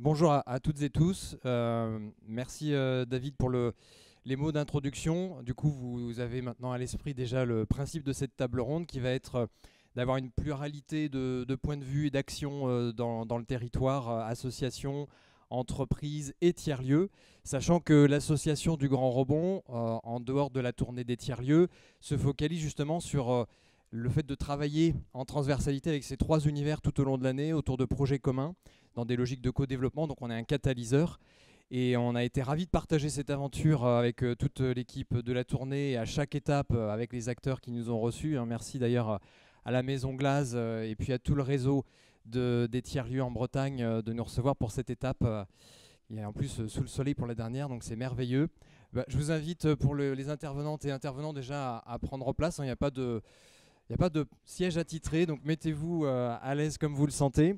bonjour à toutes et tous. Merci David pour les mots d'introduction. Du coup, vous avez maintenant à l'esprit déjà le principe de cette table ronde qui va être d'avoir une pluralité de points de vue et d'actions dans le territoire, associations, entreprises et tiers-lieux, sachant que l'association du Grand Rebond, en dehors de la tournée des tiers-lieux, se focalise justement sur le fait de travailler en transversalité avec ces trois univers tout au long de l'année autour de projets communs dans des logiques de co-développement. Donc on est un catalyseur et on a été ravis de partager cette aventure avec toute l'équipe de la tournée et à chaque étape avec les acteurs qui nous ont reçus. Merci d'ailleurs à la Maison Glaze et puis à tout le réseau des tiers-lieux en Bretagne de nous recevoir pour cette étape. Et en plus sous le soleil pour la dernière, donc c'est merveilleux. Je vous invite pour les intervenantes et intervenants déjà à prendre place. Il n'y a pas de siège attitré, donc mettez-vous à l'aise comme vous le sentez.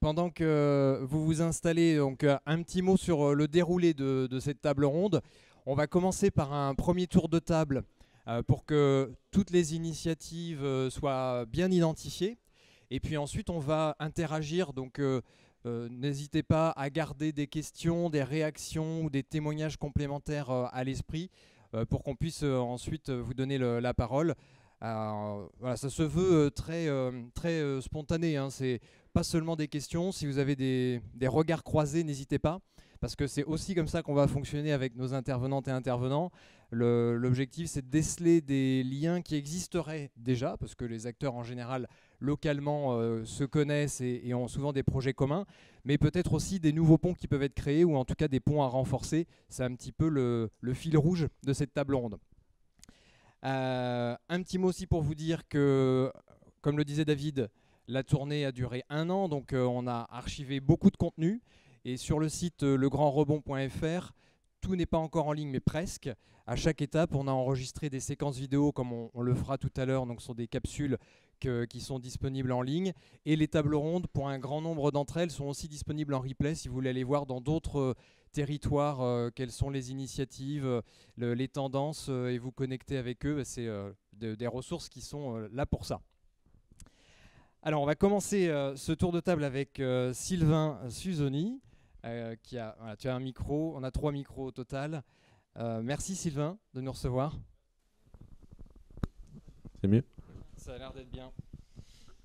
Pendant que vous vous installez, donc un petit mot sur le déroulé de cette table ronde. On va commencer par un premier tour de table pour que toutes les initiatives soient bien identifiées. Et puis ensuite, on va interagir. Donc n'hésitez pas à garder des questions, des réactions ou des témoignages complémentaires à l'esprit pour qu'on puisse ensuite vous donner la parole. Voilà, ça se veut très spontané, hein. C'est pas seulement des questions. Si vous avez des regards croisés, n'hésitez pas, parce que c'est aussi comme ça qu'on va fonctionner avec nos intervenantes et intervenants. L'objectif, c'est de déceler des liens qui existeraient déjà, parce que les acteurs en général, localement, se connaissent et ont souvent des projets communs, mais peut-être aussi des nouveaux ponts qui peuvent être créés, ou en tout cas des ponts à renforcer. C'est un petit peu le fil rouge de cette table ronde. Un petit mot aussi pour vous dire que, comme le disait David, la tournée a duré 1 an, donc on a archivé beaucoup de contenu. Et sur le site legrandrebond.fr, tout n'est pas encore en ligne, mais presque. À chaque étape, on a enregistré des séquences vidéo, comme on le fera tout à l'heure, donc ce sont des capsules qui sont disponibles en ligne. Et les tables rondes, pour un grand nombre d'entre elles, sont aussi disponibles en replay si vous voulez aller voir dans d'autres territoires quelles sont les initiatives, les tendances et vous connecter avec eux. C'est des ressources qui sont là pour ça. Alors, on va commencer ce tour de table avec Sylvain Suzoni, tu as un micro, on a 3 micros au total. Merci Sylvain de nous recevoir. C'est mieux? Ça a l'air d'être bien.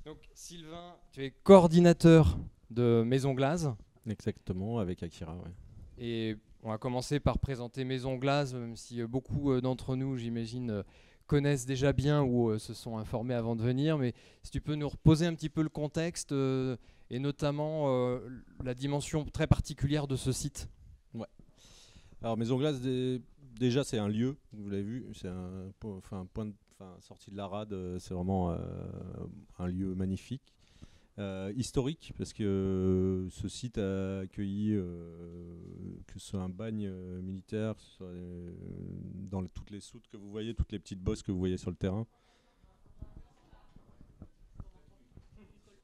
Donc Sylvain, tu es coordinateur de Maison Glaze. Exactement, avec Akira, ouais. Et on va commencer par présenter Maison Glaze, même si beaucoup d'entre nous, j'imagine, connaissent déjà bien ou se sont informés avant de venir. Mais si tu peux nous reposer un petit peu le contexte et notamment la dimension très particulière de ce site. Ouais. Alors Maison Glaze, déjà c'est un lieu, vous l'avez vu, c'est un point de sortie de la rade, c'est vraiment un lieu magnifique. Historique, parce que ce site a accueilli que ce soit un bagne militaire, que ce soit dans toutes les soutes que vous voyez, toutes les petites bosses que vous voyez sur le terrain.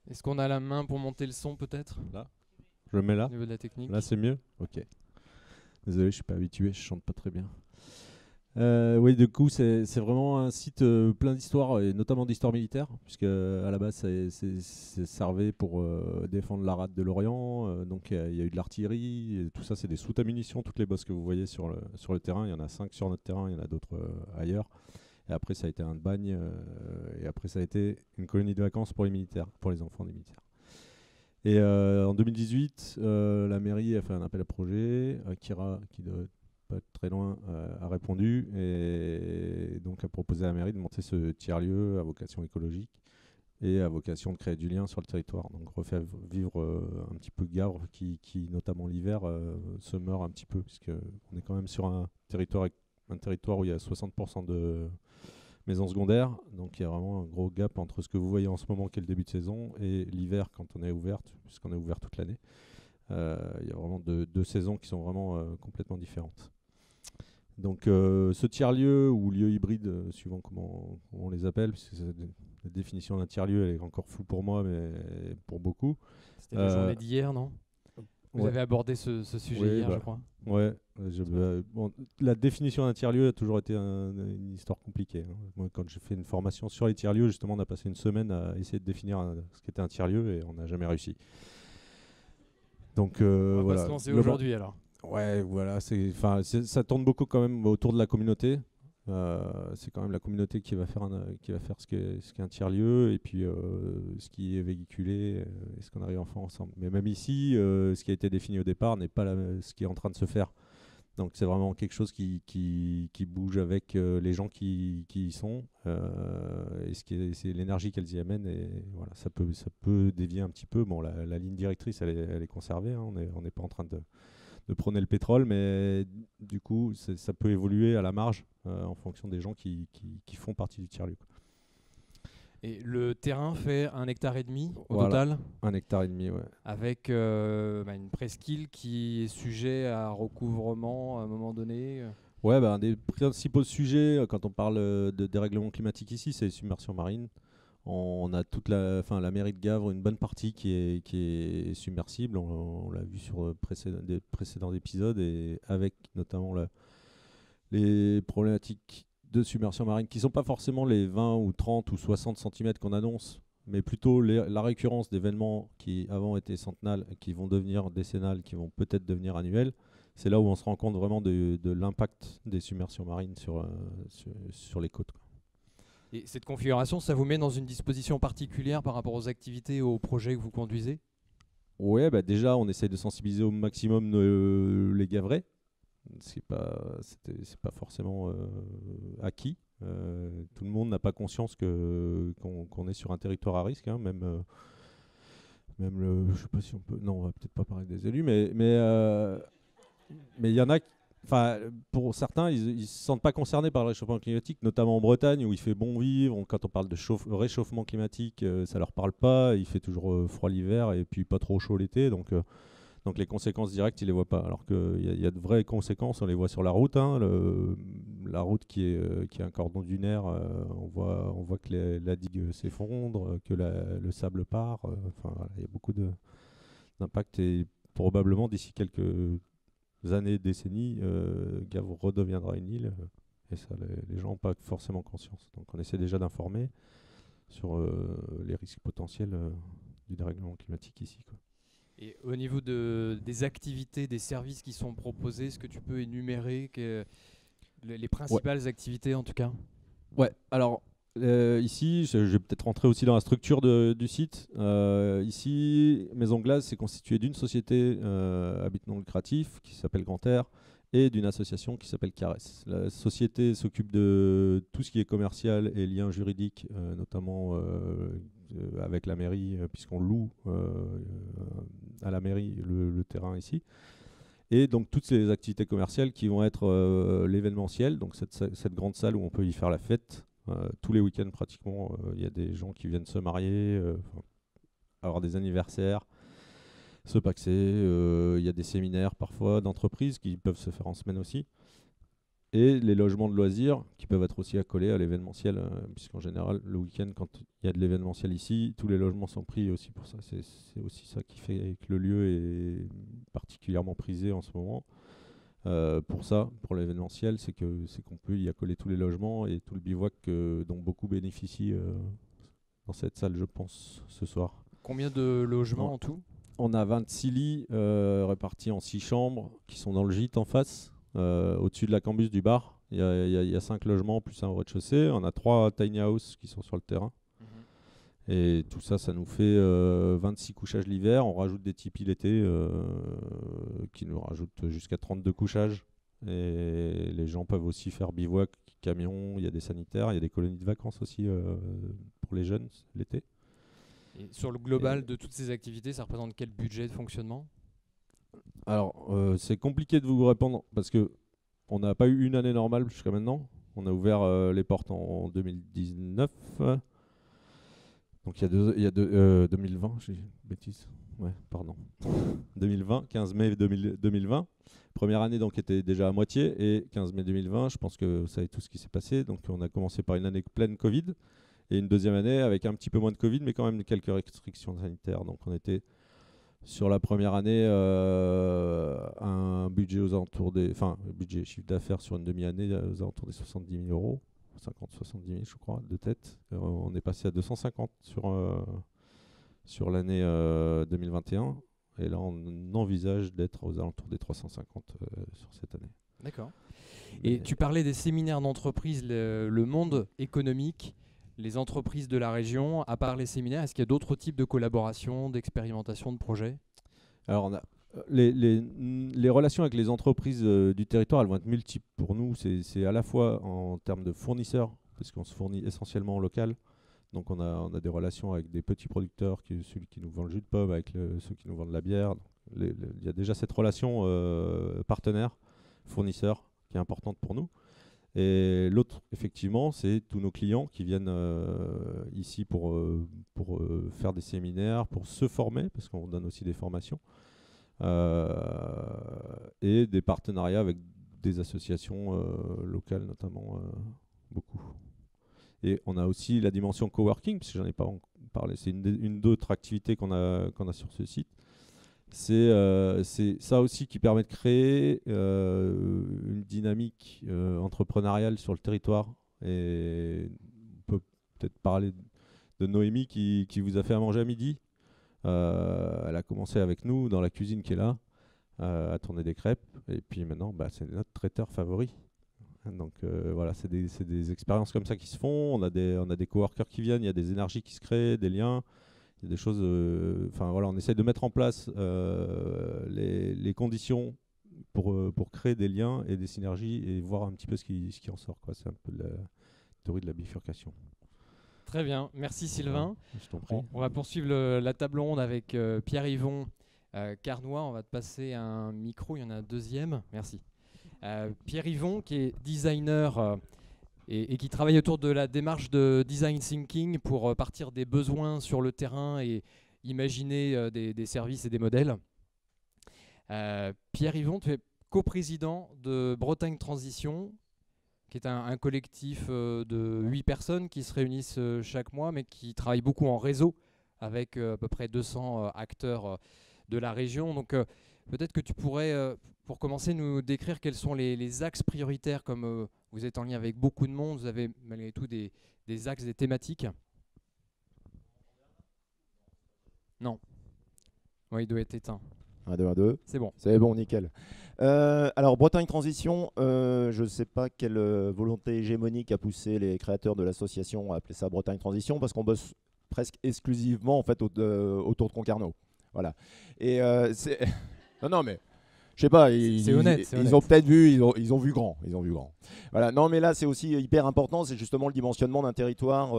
Est-ce qu'on a la main pour monter le son peut-être? Là, je le mets là. Au niveau de la technique. Là c'est mieux. Ok. Désolé, je suis pas habitué, je chante pas très bien. Oui, du coup, c'est vraiment un site plein d'histoires, et notamment d'histoire militaire, puisque à la base, ça servait pour défendre la rade de l'Orient. Donc, il y a eu de l'artillerie, et tout ça, c'est des soutes à munitions. Toutes les bosses que vous voyez sur le terrain, il y en a 5 sur notre terrain, il y en a d'autres ailleurs. Et après, ça a été un bagne, et après, ça a été une colonie de vacances pour les militaires, pour les enfants des militaires. Et en 2018, la mairie a fait un appel à projet. Akira, qui doit pas très loin, a répondu et donc a proposé à la mairie de monter ce tiers-lieu à vocation écologique et à vocation de créer du lien sur le territoire. Donc refaire vivre un petit peu Gavre qui notamment l'hiver se meurt un petit peu, puisqu'on est quand même sur un territoire où il y a 60% de maisons secondaires, donc il y a vraiment un gros gap entre ce que vous voyez en ce moment qui est le début de saison et l'hiver quand on est ouverte, puisqu'on est ouvert toute l'année. Il y a vraiment deux saisons qui sont vraiment complètement différentes. Donc ce tiers-lieu ou lieu hybride, suivant comment on les appelle, puisque la définition d'un tiers-lieu elle est encore floue pour moi, mais pour beaucoup. C'était la journée d'hier, non? Vous avez abordé ce sujet hier, je crois. Ouais, la définition d'un tiers-lieu a toujours été une histoire compliquée. Hein. Moi, quand j'ai fait une formation sur les tiers-lieux, justement, on a passé une semaine à essayer de définir ce qu'était un tiers-lieu et on n'a jamais réussi. On va voilà. pas se lancer aujourd'hui alors. Ouais, voilà, ça tourne beaucoup quand même autour de la communauté. C'est quand même la communauté qui va faire ce qui est un tiers-lieu et puis ce qui est véhiculé et ce qu'on arrive à faire ensemble. Mais même ici, ce qui a été défini au départ n'est pas ce qui est en train de se faire. Donc c'est vraiment quelque chose qui bouge avec les gens qui y sont et c'est l'énergie qu'elles y amènent et voilà, ça peut dévier un petit peu. Bon, la ligne directrice, elle est conservée, hein, on n'est pas en train de prôner le pétrole, mais du coup, ça peut évoluer à la marge en fonction des gens qui font partie du tiers-lieu. Et le terrain fait 1,5 hectare au Voilà, total, 1,5 hectare, ouais. avec une presqu'île qui est sujet à recouvrement à un moment donné. Ouais, un des principaux sujets quand on parle de dérèglement climatique ici, c'est les submersions marines. On a la mairie de Gavre, une bonne partie qui est submersible. On l'a vu sur des précédents épisodes et avec notamment les problématiques de submersion marine qui ne sont pas forcément les 20 ou 30 ou 60 cm qu'on annonce, mais plutôt la récurrence d'événements qui avant étaient centennales, qui vont devenir décennales, qui vont peut-être devenir annuels. C'est là où on se rend compte vraiment de l'impact des submersions marines sur les côtes, quoi. Et cette configuration, ça vous met dans une disposition particulière par rapport aux activités et aux projets que vous conduisez? Ouais, déjà, on essaie de sensibiliser au maximum les Gavrais. C'est pas forcément acquis. Tout le monde n'a pas conscience qu'on est sur un territoire à risque, hein, même je sais pas si on peut. Non, on va peut-être pas parler des élus, mais il y en a. Enfin, pour certains, ils ne se sentent pas concernés par le réchauffement climatique, notamment en Bretagne où il fait bon vivre. Quand on parle de réchauffement climatique, ça leur parle pas. Il fait toujours froid l'hiver et puis pas trop chaud l'été, donc les conséquences directes, ils les voient pas. Alors qu'il y a de vraies conséquences, on les voit sur la route, hein. La route qui est un cordon dunaire, on voit que la digue s'effondre, que le sable part. Voilà, il y a beaucoup d'impact et probablement d'ici quelques années, décennies, Gavre redeviendra une île. Et ça, les gens n'ont pas forcément conscience. Donc on essaie déjà d'informer sur les risques potentiels du dérèglement climatique ici, quoi. Et au niveau des activités, des services qui sont proposés, est-ce que tu peux énumérer les principales activités en tout cas? Ouais, alors ici, je vais peut-être rentrer aussi dans la structure du site. Ici, Maison Glace, c'est constitué d'une société à but non lucratif qui s'appelle Grand Air et d'une association qui s'appelle Caresse. La société s'occupe de tout ce qui est commercial et liens juridiques, notamment avec la mairie, puisqu'on loue à la mairie le terrain ici. Et donc toutes ces activités commerciales qui vont être l'événementiel, donc cette grande salle où on peut y faire la fête. Tous les week-ends pratiquement, il y a des gens qui viennent se marier, avoir des anniversaires, se paxer. Il y a des séminaires parfois d'entreprises qui peuvent se faire en semaine aussi. Et les logements de loisirs qui peuvent être aussi accolés à l'événementiel, puisqu'en général, le week-end, quand il y a de l'événementiel ici, tous les logements sont pris aussi pour ça. C'est aussi ça qui fait que le lieu est particulièrement prisé en ce moment. Pour l'événementiel, c'est qu'on peut y accoler tous les logements et tout le bivouac dont beaucoup bénéficient dans cette salle, je pense, ce soir. Combien de logements en tout? On a 26 lits répartis en 6 chambres qui sont dans le gîte en face. Au-dessus de la cambuse du bar, il y a 5 logements plus un au rez-de-chaussée. On a 3 tiny houses qui sont sur le terrain. Et tout ça, ça nous fait 26 couchages l'hiver. On rajoute des tipis l'été qui nous rajoutent jusqu'à 32 couchages. Et les gens peuvent aussi faire bivouac, camion, il y a des sanitaires, il y a des colonies de vacances aussi pour les jeunes l'été. Et sur le global de toutes ces activités, ça représente quel budget de fonctionnement? Alors, c'est compliqué de vous répondre parce que on n'a pas eu une année normale jusqu'à maintenant. On a ouvert les portes en 2019. Donc il y a 2020, j'ai une bêtise. Ouais, pardon. 2020, 15 mai 2020. Première année donc était déjà à moitié et 15 mai 2020, je pense que vous savez tout ce qui s'est passé. Donc on a commencé par une année pleine Covid et une deuxième année avec un petit peu moins de Covid mais quand même quelques restrictions sanitaires. Donc on était sur la première année un budget aux alentours budget chiffre d'affaires sur une demi-année aux alentours des 70 000 euros. 50-70 000 je crois de tête. On est passé à 250 sur l'année 2021 Et là, on envisage d'être aux alentours des 350 sur cette année. D'accord. Et tu parlais des séminaires d'entreprise, le monde économique, les entreprises de la région. À part les séminaires, est-ce qu'il y a d'autres types de collaboration, d'expérimentation, de projets? Alors, on a les relations avec les entreprises du territoire, elles vont être multiples pour nous. C'est à la fois en termes de fournisseurs, parce qu'on se fournit essentiellement en local. Donc, on a des relations avec des petits producteurs, celui qui nous vend le jus de pomme, avec ceux qui nous vendent la bière. Il y a déjà cette relation partenaire, fournisseur, qui est importante pour nous. Et l'autre, effectivement, c'est tous nos clients qui viennent ici pour faire des séminaires, pour se former, parce qu'on donne aussi des formations, et des partenariats avec des associations locales, notamment beaucoup. Et on a aussi la dimension coworking, parce que j'en ai pas parlé, c'est une d'autres activités qu'on a sur ce site. C'est ça aussi qui permet de créer une dynamique entrepreneuriale sur le territoire. Et on peut peut-être parler de Noémie qui vous a fait à manger à midi. Elle a commencé avec nous dans la cuisine qui est là, à tourner des crêpes. Et puis maintenant, c'est notre traiteur favori. Donc voilà, c'est des expériences comme ça qui se font. On a des coworkers qui viennent, il y a des énergies qui se créent, des liens. Il y a des choses, voilà, on essaie de mettre en place les conditions pour créer des liens et des synergies et voir un petit peu ce qui en sort, quoi. C'est un peu la théorie de la bifurcation. Très bien, merci Sylvain. Je t'en prie. On va poursuivre la table ronde avec Pierre-Yvon Carnois. On va te passer un micro, il y en a un deuxième. Merci. Pierre-Yvon, qui est designer et qui travaille autour de la démarche de design thinking pour partir des besoins sur le terrain et imaginer des services et des modèles. Pierre-Yvon, tu es coprésident de Bretagne Transition, qui est un collectif de 8 personnes qui se réunissent chaque mois, mais qui travaillent beaucoup en réseau avec à peu près 200 acteurs de la région. Donc peut-être que tu pourrais, pour commencer, nous décrire quels sont les axes prioritaires, comme vous êtes en lien avec beaucoup de monde, vous avez malgré tout des axes, des thématiques. Non. Oui, il doit être éteint. 1, 2, 1, 2. C'est bon. C'est bon, nickel. Alors, Bretagne Transition, je ne sais pas quelle volonté hégémonique a poussé les créateurs de l'association à appeler ça Bretagne Transition, parce qu'on bosse presque exclusivement en fait, autour de Concarneau. Voilà. Et c'est... Non, mais... Je sais pas, ils ont peut-être vu, ils ont vu grand, Voilà. Non, mais là, c'est aussi hyper important, c'est justement le dimensionnement d'un territoire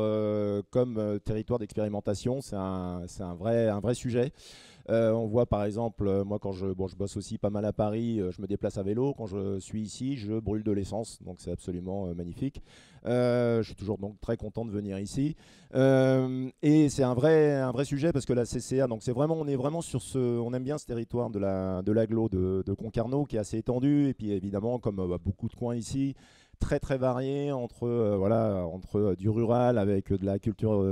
comme territoire d'expérimentation. C'est un vrai sujet. On voit par exemple, moi quand je bosse aussi pas mal à Paris, je me déplace à vélo. Quand je suis ici, je brûle de l'essence, donc c'est absolument magnifique. Je suis toujours donc très content de venir ici. Et c'est un vrai sujet parce que la CCA, donc on est vraiment sur on aime bien ce territoire de l'agglo de Concarneau qui est assez étendu et puis évidemment comme beaucoup de coins ici, très très varié entre du rural avec de la culture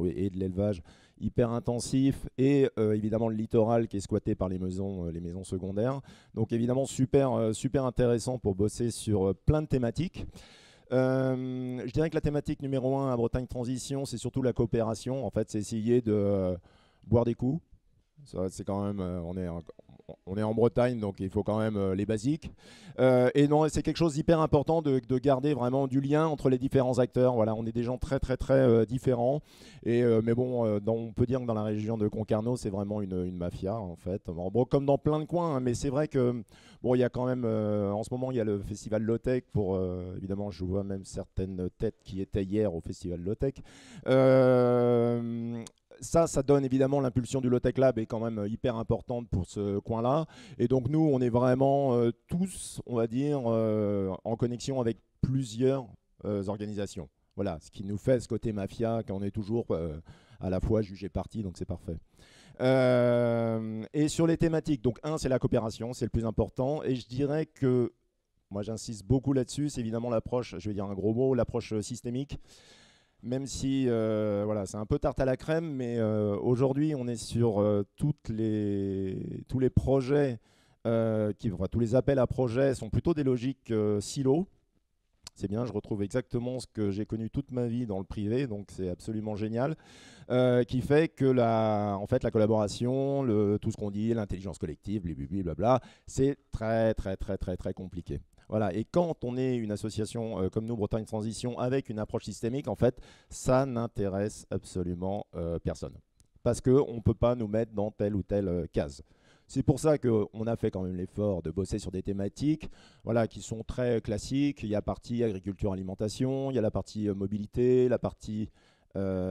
et de l'élevage hyper intensif et évidemment le littoral qui est squatté par les maisons secondaires. Donc évidemment super intéressant pour bosser sur plein de thématiques. Je dirais que la thématique numéro 1 à Bretagne Transition, c'est surtout la coopération. En fait, c'est essayer de boire des coups. C'est quand même, on est en Bretagne, donc il faut quand même les basiques. Et non, c'est quelque chose d'hyper important de garder vraiment du lien entre les différents acteurs. Voilà, on est des gens très différents. Et, mais bon, on peut dire que dans la région de Concarneau, c'est vraiment une mafia en fait. Bon, comme dans plein de coins, hein, mais c'est vrai que bon, il y a quand même, en ce moment, il y a le festival Lotech pour, évidemment, je vois même certaines têtes qui étaient hier au festival Lotech. Ça donne évidemment l'impulsion du Low-Tech Lab est quand même hyper importante pour ce coin-là. Et donc nous, on est vraiment tous, on va dire, en connexion avec plusieurs organisations. Voilà, ce qui nous fait ce côté mafia, quand on est toujours à la fois jugé parti, donc c'est parfait. Et sur les thématiques, donc c'est la coopération, c'est le plus important. Et je dirais que, moi j'insiste beaucoup là-dessus, c'est évidemment l'approche, je vais dire un gros mot, l'approche systémique. Même si voilà, c'est un peu tarte à la crème, mais aujourd'hui on est sur tous les projets, tous les appels à projets sont plutôt des logiques silos. c'est bien, je retrouve exactement ce que j'ai connu toute ma vie dans le privé, donc c'est absolument génial, qui fait que en fait, la collaboration, tout ce qu'on dit, l'intelligence collective, blablabla, c'est très très très très très compliqué. Voilà. Et quand on est une association comme nous, Bretagne Transition, avec une approche systémique, en fait, ça n'intéresse absolument personne. Parce qu'on ne peut pas nous mettre dans telle ou telle case. C'est pour ça qu'on a fait quand même l'effort de bosser sur des thématiques qui sont très classiques. Il y a la partie agriculture-alimentation, il y a la partie mobilité, la partie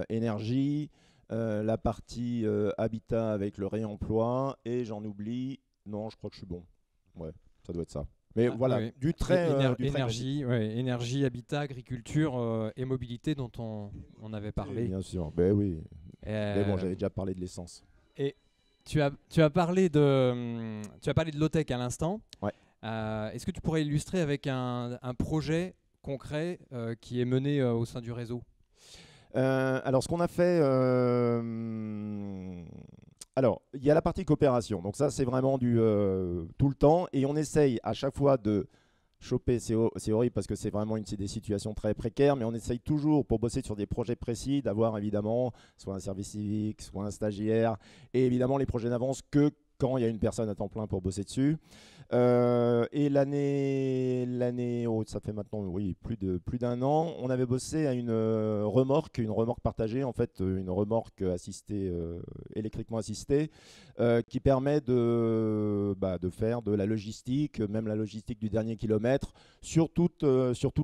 énergie, la partie habitat avec le réemploi, et j'en oublie. Non, je crois que je suis bon. Ouais, ça doit être ça. Mais voilà, oui. du très énergie, énergie, habitat, agriculture et mobilité dont on avait parlé. Bien sûr, ben oui. Mais bon, j'avais déjà parlé de l'essence. Et tu as parlé de low-tech à l'instant. Ouais. Est-ce que tu pourrais illustrer avec un projet concret qui est mené au sein du réseau ? Alors, ce qu'on a fait... Alors, il y a la partie coopération. Donc ça, c'est vraiment du tout le temps. Et on essaye à chaque fois de choper, c'est horrible parce que c'est vraiment des situations très précaires, mais on essaye toujours, pour bosser sur des projets précis, d'avoir évidemment soit un service civique, soit un stagiaire. Et évidemment, les projets n'avancent que quand il y a une personne à temps plein pour bosser dessus. Et l'année, ça fait maintenant plus d'un an, on avait bossé à une remorque partagée, en fait, une remorque assistée, électriquement assistée, qui permet de faire de la logistique, même la logistique du dernier kilomètre, sur toute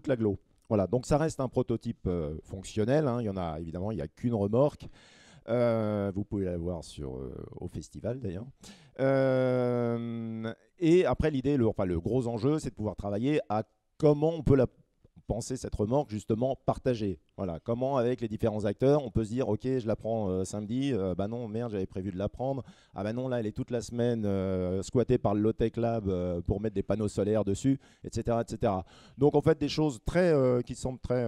l'agglo. Voilà, donc ça reste un prototype fonctionnel, hein. Il y en a évidemment, il n'y a qu'une remorque. Vous pouvez la voir au festival d'ailleurs. Et après, l'idée, le gros enjeu, c'est de pouvoir travailler à comment on peut penser cette remorque justement partagée. Voilà, comment avec les différents acteurs, on peut se dire ok, je la prends samedi, bah non, merde, j'avais prévu de la prendre. Ah bah non, là, elle est toute la semaine squattée par le Low-Tech Lab pour mettre des panneaux solaires dessus, etc., etc. Donc en fait, des choses qui semblent très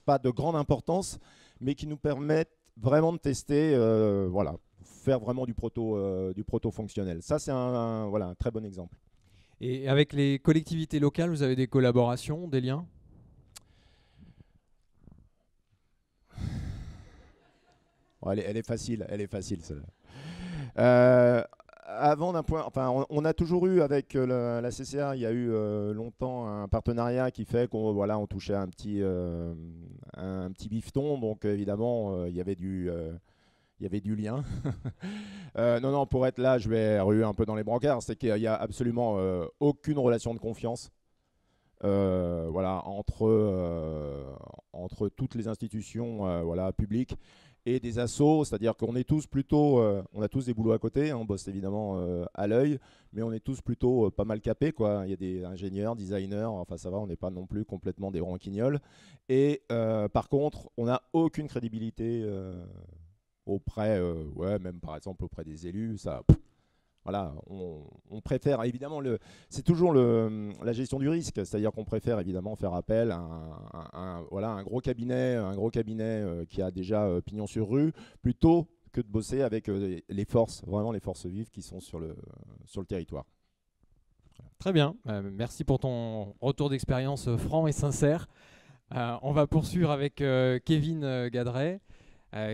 pas de grande importance, mais qui nous permettent vraiment de tester, faire vraiment du proto fonctionnel. Ça, c'est un très bon exemple. Et avec les collectivités locales, vous avez des collaborations, des liens ? Bon, elle est facile celle-là. Avant d'un point, enfin, on a toujours eu avec la CCA, il y a eu longtemps un partenariat qui fait qu'on touchait un petit bifton, donc évidemment il y avait du lien. Non, pour être là, je vais ruer un peu dans les brancards, c'est qu'il n'y a absolument aucune relation de confiance entre toutes les institutions publiques et des assos, c'est-à-dire qu'on est tous plutôt, on a tous des boulots à côté, hein, on bosse évidemment à l'œil, mais on est tous plutôt pas mal capés, quoi. Il y a des ingénieurs, designers, enfin ça va, on n'est pas non plus complètement des ronquignols. Et par contre, on n'a aucune crédibilité auprès, même par exemple auprès des élus, ça... Voilà, on préfère évidemment, c'est toujours la gestion du risque, c'est-à-dire qu'on préfère évidemment faire appel à un gros cabinet qui a déjà pignon sur rue, plutôt que de bosser avec les forces vives qui sont sur le territoire. Très bien, merci pour ton retour d'expérience franc et sincère. On va poursuivre avec Kevin Gadret.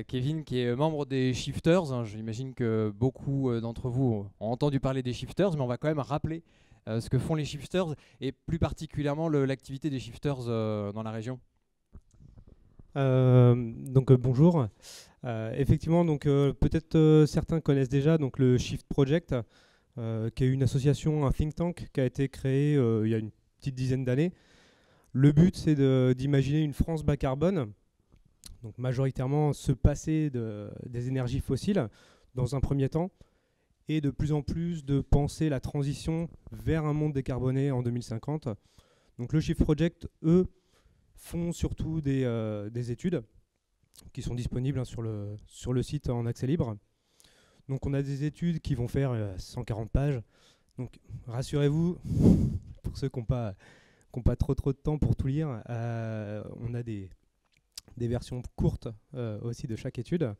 Kevin qui est membre des Shifters, hein, j'imagine que beaucoup d'entre vous ont entendu parler des Shifters, mais on va quand même rappeler ce que font les Shifters et plus particulièrement l'activité des Shifters dans la région. Bonjour. Effectivement, peut-être certains connaissent déjà le Shift Project, qui est une association, un think tank qui a été créé il y a une petite dizaine d'années. Le but, c'est d'imaginer une France bas carbone. Donc majoritairement se passer des énergies fossiles dans un premier temps et de plus en plus de penser la transition vers un monde décarboné en 2050. Donc le Shift Project, eux, font surtout des études qui sont disponibles sur le site en accès libre. Donc on a des études qui vont faire 140 pages. Donc rassurez-vous, pour ceux qui n'ont pas trop de temps pour tout lire, on a des versions courtes aussi de chaque étude.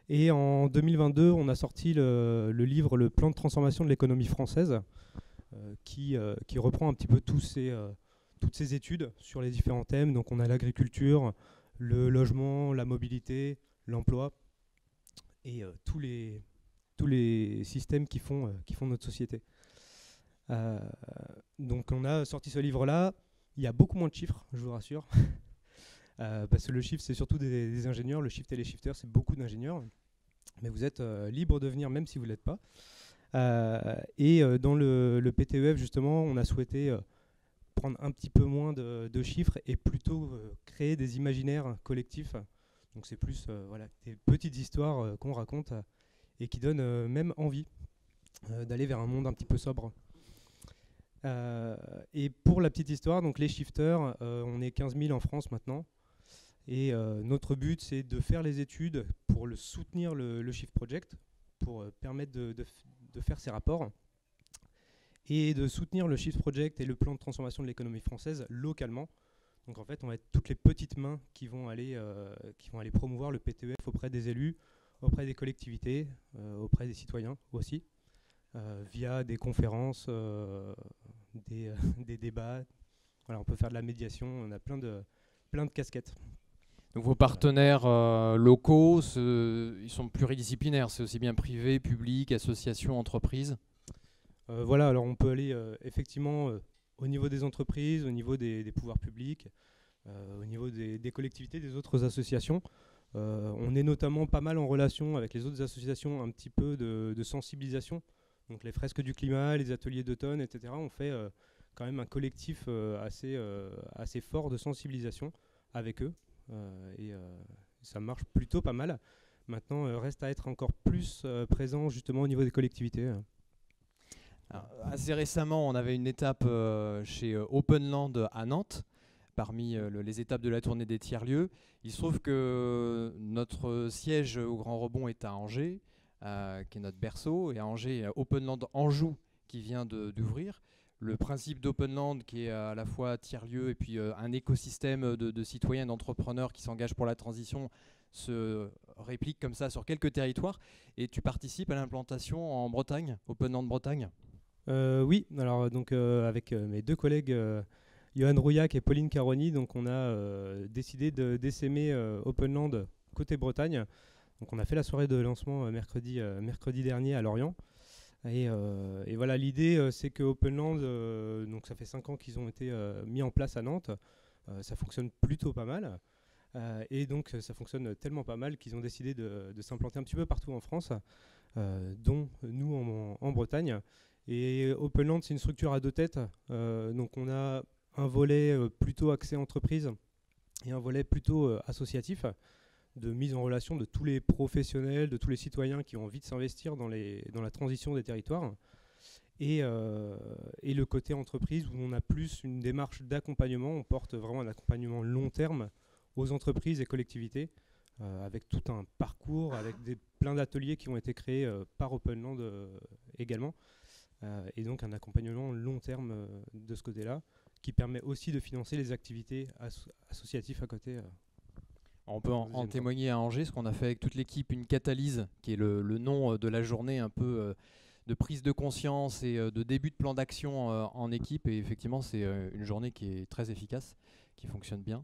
Et en 2022, on a sorti le livre « Le plan de transformation de l'économie française » qui reprend un petit peu tous toutes ces études sur les différents thèmes. Donc on a l'agriculture, le logement, la mobilité, l'emploi et tous les systèmes qui font notre société. Donc on a sorti ce livre-là. Il y a beaucoup moins de chiffres, je vous rassure. Parce que le chiffre, c'est surtout des ingénieurs. Le shift et les shifters, c'est beaucoup d'ingénieurs. Mais vous êtes libre de venir même si vous ne l'êtes pas. Dans le PTEF, justement, on a souhaité prendre un petit peu moins de chiffres et plutôt créer des imaginaires collectifs. Donc c'est plus des petites histoires qu'on raconte et qui donnent même envie d'aller vers un monde un petit peu sobre. Et pour la petite histoire, donc les shifters, on est 15 000 en France maintenant. Et notre but, c'est de faire les études pour soutenir le Shift Project, pour permettre de faire ces rapports, et de soutenir le Shift Project et le plan de transformation de l'économie française localement. Donc en fait, on va être toutes les petites mains qui vont aller promouvoir le PTEF auprès des élus, auprès des collectivités, auprès des citoyens aussi, via des conférences, des débats. Voilà, on peut faire de la médiation, on a plein de casquettes. Donc vos partenaires locaux, ils sont pluridisciplinaires, c'est aussi bien privé, public, association, entreprise. Voilà, alors on peut aller effectivement au niveau des entreprises, au niveau des pouvoirs publics, au niveau des collectivités, des autres associations. On est notamment pas mal en relation avec les autres associations, un petit peu de sensibilisation. Donc les fresques du climat, les ateliers d'automne, etc. On fait quand même un collectif assez fort de sensibilisation avec eux. Et ça marche plutôt pas mal. Maintenant, reste à être encore plus présent justement au niveau des collectivités. Alors, assez récemment, on avait une étape chez Openland à Nantes, parmi les étapes de la tournée des tiers-lieux. Il se trouve que notre siège au Grand Rebond est à Angers, qui est notre berceau, et à Angers, il y a Openland Anjou qui vient d'ouvrir. Le principe d'Openland, qui est à la fois tiers-lieu et puis un écosystème de citoyens, d'entrepreneurs qui s'engagent pour la transition, se réplique comme ça sur quelques territoires. Et tu participes à l'implantation en Bretagne, Openland Bretagne. Oui, alors donc avec mes deux collègues Johan Rouillac et Pauline Caroni, donc on a décidé d'essaimer Openland côté Bretagne. Donc on a fait la soirée de lancement mercredi dernier à Lorient. Et voilà, l'idée c'est que Openland, donc ça fait 5 ans qu'ils ont été mis en place à Nantes. Ça fonctionne plutôt pas mal. Et donc ça fonctionne tellement pas mal qu'ils ont décidé de s'implanter un petit peu partout en France, dont nous en Bretagne. Et Openland, c'est une structure à deux têtes. Donc on a un volet plutôt axé entreprise et un volet plutôt associatif, de mise en relation de tous les professionnels, de tous les citoyens qui ont envie de s'investir dans la transition des territoires. Et le côté entreprise, où on a plus une démarche d'accompagnement. On porte vraiment un accompagnement long terme aux entreprises et collectivités, avec tout un parcours, avec plein d'ateliers qui ont été créés par Openland également. Et donc un accompagnement long terme de ce côté-là, qui permet aussi de financer les activités associatives à côté. On peut en témoigner à Angers, ce qu'on a fait avec toute l'équipe, une catalyse, qui est le nom de la journée, un peu de prise de conscience et de début de plan d'action en équipe. Et effectivement, c'est une journée qui est très efficace, qui fonctionne bien,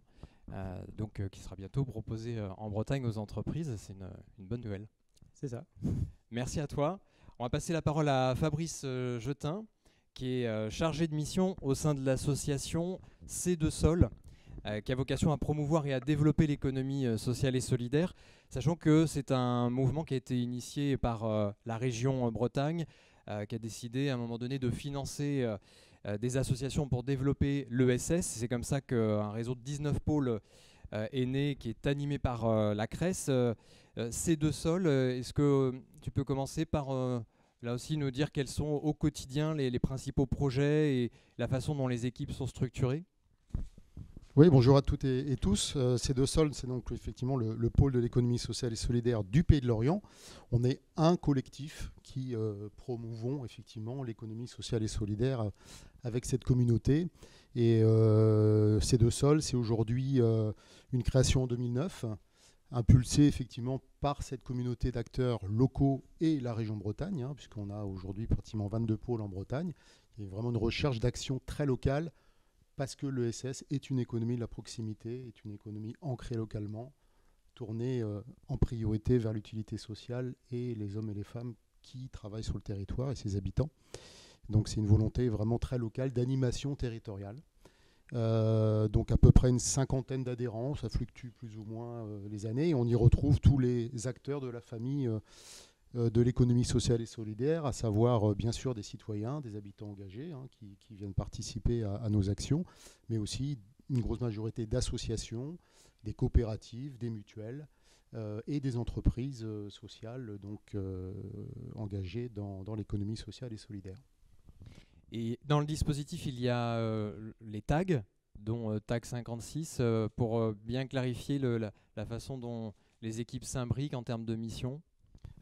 donc qui sera bientôt proposée en Bretagne aux entreprises. C'est une bonne nouvelle. C'est ça. Merci à toi. On va passer la parole à Fabrice Jetin, qui est chargé de mission au sein de l'association C2 Sol, qui a vocation à promouvoir et à développer l'économie sociale et solidaire, sachant que c'est un mouvement qui a été initié par la région Bretagne, qui a décidé à un moment donné de financer des associations pour développer l'ESS. C'est comme ça qu'un réseau de 19 pôles est né, qui est animé par la CRES. C2 Sol, est-ce que tu peux commencer par là aussi nous dire quels sont au quotidien les principaux projets et la façon dont les équipes sont structurées? Oui, bonjour à toutes et tous. C2 Sol, c'est donc effectivement le pôle de l'économie sociale et solidaire du Pays de Lorient. On est un collectif qui promouvons effectivement l'économie sociale et solidaire avec cette communauté. Et C2 Sol, c'est aujourd'hui une création en 2009, impulsée effectivement par cette communauté d'acteurs locaux et la région Bretagne, puisqu'on a aujourd'hui pratiquement 22 pôles en Bretagne. Il y a vraiment une recherche d'action très locale, parce que l'ESS est une économie de la proximité, est une économie ancrée localement, tournée en priorité vers l'utilité sociale et les hommes et les femmes qui travaillent sur le territoire et ses habitants. Donc c'est une volonté vraiment très locale d'animation territoriale. Donc à peu près une 50aine d'adhérents, ça fluctue plus ou moins les années, et on y retrouve tous les acteurs de la famille de l'économie sociale et solidaire, à savoir bien sûr des citoyens, des habitants engagés qui viennent participer à nos actions, mais aussi une grosse majorité d'associations, des coopératives, des mutuelles et des entreprises sociales donc, engagées dans l'économie sociale et solidaire. Et dans le dispositif, il y a les tags, dont Tag 56, pour bien clarifier la façon dont les équipes s'imbriquent en termes de mission.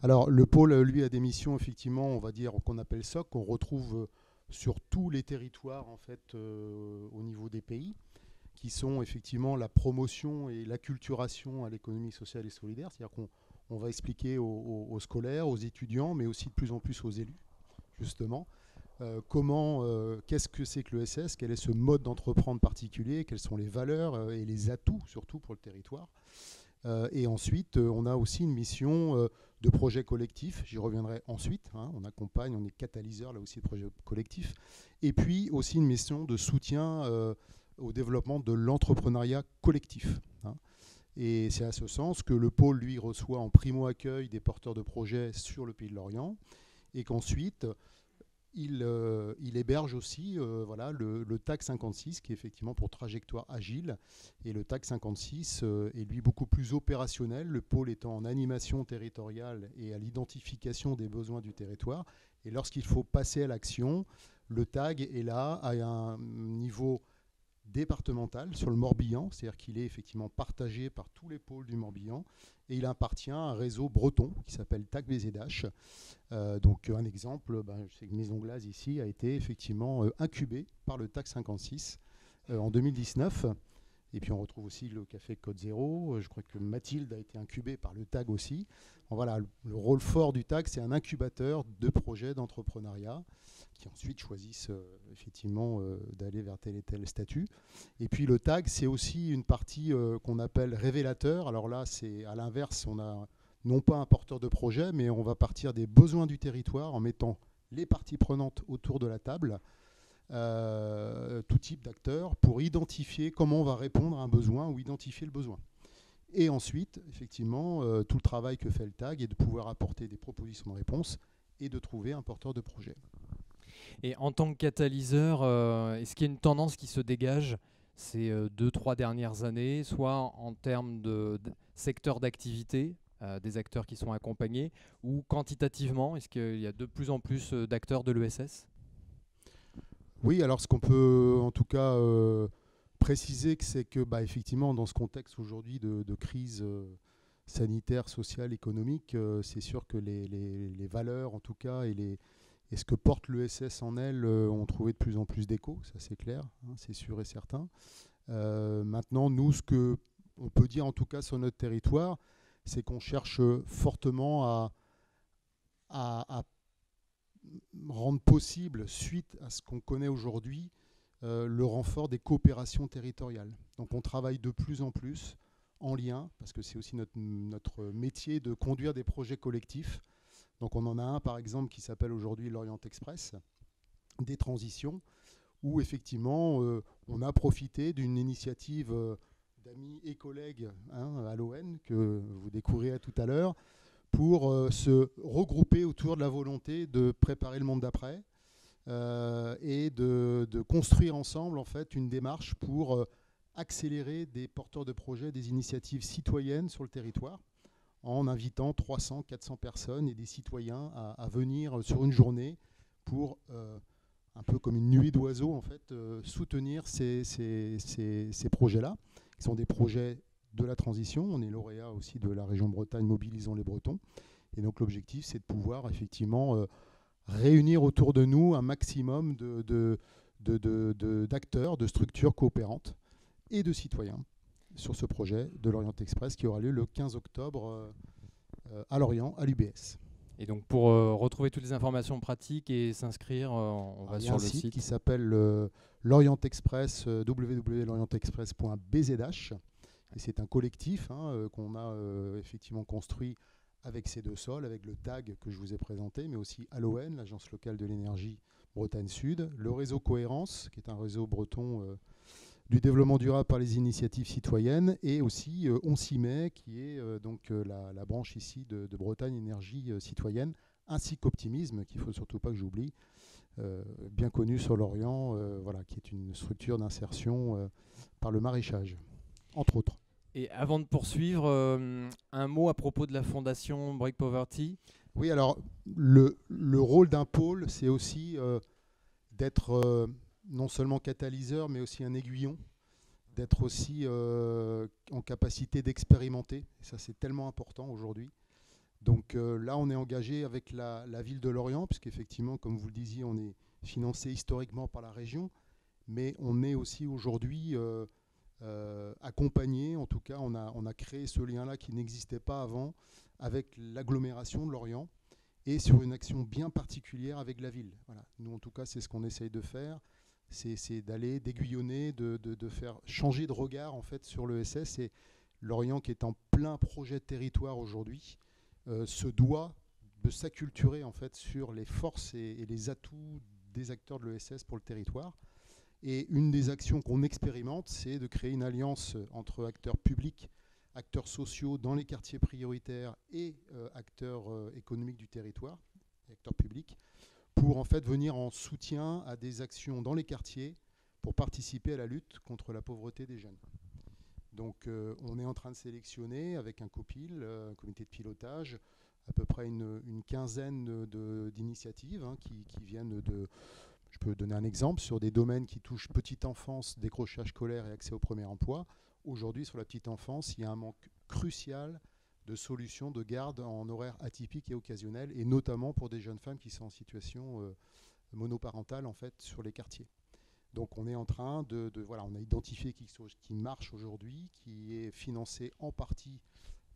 Alors le pôle, lui, a des missions, effectivement, on va dire, qu'on appelle SOC, qu'on retrouve sur tous les territoires, en fait, au niveau des pays, qui sont effectivement la promotion et l'acculturation à l'économie sociale et solidaire. C'est-à-dire qu'on va expliquer aux scolaires, aux étudiants, mais aussi de plus en plus aux élus, justement, qu'est-ce que c'est que l'ESS, quel est ce mode d'entreprendre particulier, quelles sont les valeurs et les atouts, surtout pour le territoire. Et ensuite, on a aussi une mission de projet collectif, j'y reviendrai ensuite, on accompagne, on est catalyseur là aussi de projets collectifs, et puis aussi une mission de soutien au développement de l'entrepreneuriat collectif. Et c'est à ce sens que le pôle, lui, reçoit en primo-accueil des porteurs de projets sur le Pays de Lorient, et qu'ensuite, il héberge aussi le TAC 56 qui est effectivement pour trajectoire agile, et le TAC 56 est lui beaucoup plus opérationnel, le pôle étant en animation territoriale et à l'identification des besoins du territoire, et lorsqu'il faut passer à l'action, le TAG est là à un niveau départemental sur le Morbihan, c'est-à-dire qu'il est effectivement partagé par tous les pôles du Morbihan, et il appartient à un réseau breton qui s'appelle TAC BZH. Donc un exemple, je sais que Maison Glace ici a été effectivement incubée par le TAC 56 en 2019. Et puis on retrouve aussi le Café Code Zéro. Je crois que Mathilde a été incubée par le TAG aussi. Bon, voilà, le rôle fort du TAG, c'est un incubateur de projets d'entrepreneuriat qui ensuite choisissent effectivement d'aller vers tel et tel statut. Et puis le TAG, c'est aussi une partie qu'on appelle révélateur. Alors là, c'est à l'inverse, on a non pas un porteur de projet, mais on va partir des besoins du territoire en mettant les parties prenantes autour de la table, tout type d'acteurs, pour identifier comment on va répondre à un besoin ou identifier le besoin. Et ensuite, effectivement, tout le travail que fait le TAG est de pouvoir apporter des propositions de réponse et de trouver un porteur de projet. Et en tant que catalyseur, est-ce qu'il y a une tendance qui se dégage ces 2-3 dernières années, soit en termes de secteur d'activité, des acteurs qui sont accompagnés, ou quantitativement, est-ce qu'il y a de plus en plus d'acteurs de l'ESS ? Oui, alors ce qu'on peut en tout cas préciser, c'est que effectivement, dans ce contexte aujourd'hui de crise sanitaire, sociale, économique, c'est sûr que les valeurs en tout cas et ce que porte l'ESS en elle ont trouvé de plus en plus d'écho, ça c'est clair, c'est sûr et certain. Maintenant, nous, ce qu'on peut dire en tout cas sur notre territoire, c'est qu'on cherche fortement à rendre possible, suite à ce qu'on connaît aujourd'hui, le renfort des coopérations territoriales. Donc on travaille de plus en plus en lien, parce que c'est aussi notre métier de conduire des projets collectifs. Donc on en a un par exemple qui s'appelle aujourd'hui l'Orient Express, des transitions, où effectivement on a profité d'une initiative d'amis et collègues à l'ON, que vous découvrirez tout à l'heure, pour se regrouper autour de la volonté de préparer le monde d'après et de construire ensemble en fait une démarche pour accélérer des porteurs de projets, des initiatives citoyennes sur le territoire, en invitant 300-400 personnes et des citoyens à venir sur une journée pour, un peu comme une nuée d'oiseaux, en fait, soutenir ces projets-là, qui sont des projets de la transition. On est lauréat aussi de la région Bretagne, Mobilisons les Bretons. Et donc l'objectif, c'est de pouvoir effectivement réunir autour de nous un maximum d'acteurs, de structures coopérantes et de citoyens sur ce projet de l'Orient Express qui aura lieu le 15 octobre à Lorient, à l'UBS. Et donc pour retrouver toutes les informations pratiques et s'inscrire, on va Il y a sur un le site qui site. s'appelle l'Orient Express, www.lorientexpress.bzh. Et c'est un collectif qu'on a effectivement construit avec ces deux sols, avec le TAG que je vous ai présenté, mais aussi ALON, l'Agence locale de l'énergie Bretagne Sud, le réseau Cohérence, qui est un réseau breton du développement durable par les initiatives citoyennes, et aussi On s'y met, qui est la branche ici de Bretagne Énergie Citoyenne, ainsi qu'Optimisme, qu'il ne faut surtout pas que j'oublie, bien connu sur l'Orient, qui est une structure d'insertion par le maraîchage, entre autres. Et avant de poursuivre, un mot à propos de la fondation Break Poverty. Oui, alors le rôle d'un pôle, c'est aussi d'être non seulement catalyseur, mais aussi un aiguillon, d'être aussi en capacité d'expérimenter. Et ça, c'est tellement important aujourd'hui. Donc là, on est engagé avec la ville de Lorient, puisqu'effectivement, comme vous le disiez, on est financé historiquement par la région, mais on est aussi aujourd'hui accompagné, en tout cas, on a créé ce lien-là qui n'existait pas avant avec l'agglomération de Lorient et sur une action bien particulière avec la ville. Voilà. Nous, en tout cas, c'est ce qu'on essaye de faire, c'est d'aller, d'aiguillonner, de faire changer de regard en fait sur l'ESS. Et Lorient, qui est en plein projet de territoire aujourd'hui, se doit de s'acculturer en fait sur les forces et les atouts des acteurs de l'ESS pour le territoire. Et une des actions qu'on expérimente, c'est de créer une alliance entre acteurs publics, acteurs sociaux dans les quartiers prioritaires et acteurs économiques du territoire, acteurs publics, pour en fait venir en soutien à des actions dans les quartiers pour participer à la lutte contre la pauvreté des jeunes. Donc on est en train de sélectionner avec un COPIL, un comité de pilotage, à peu près une quinzaine d'initiatives qui viennent de... Je peux donner un exemple sur des domaines qui touchent petite enfance, décrochage scolaire et accès au premier emploi. Aujourd'hui, sur la petite enfance, il y a un manque crucial de solutions de garde en horaire atypique et occasionnel, et notamment pour des jeunes femmes qui sont en situation monoparentale en fait, sur les quartiers. Donc on est en train on a identifié quelque chose qui marche aujourd'hui, qui est financé en partie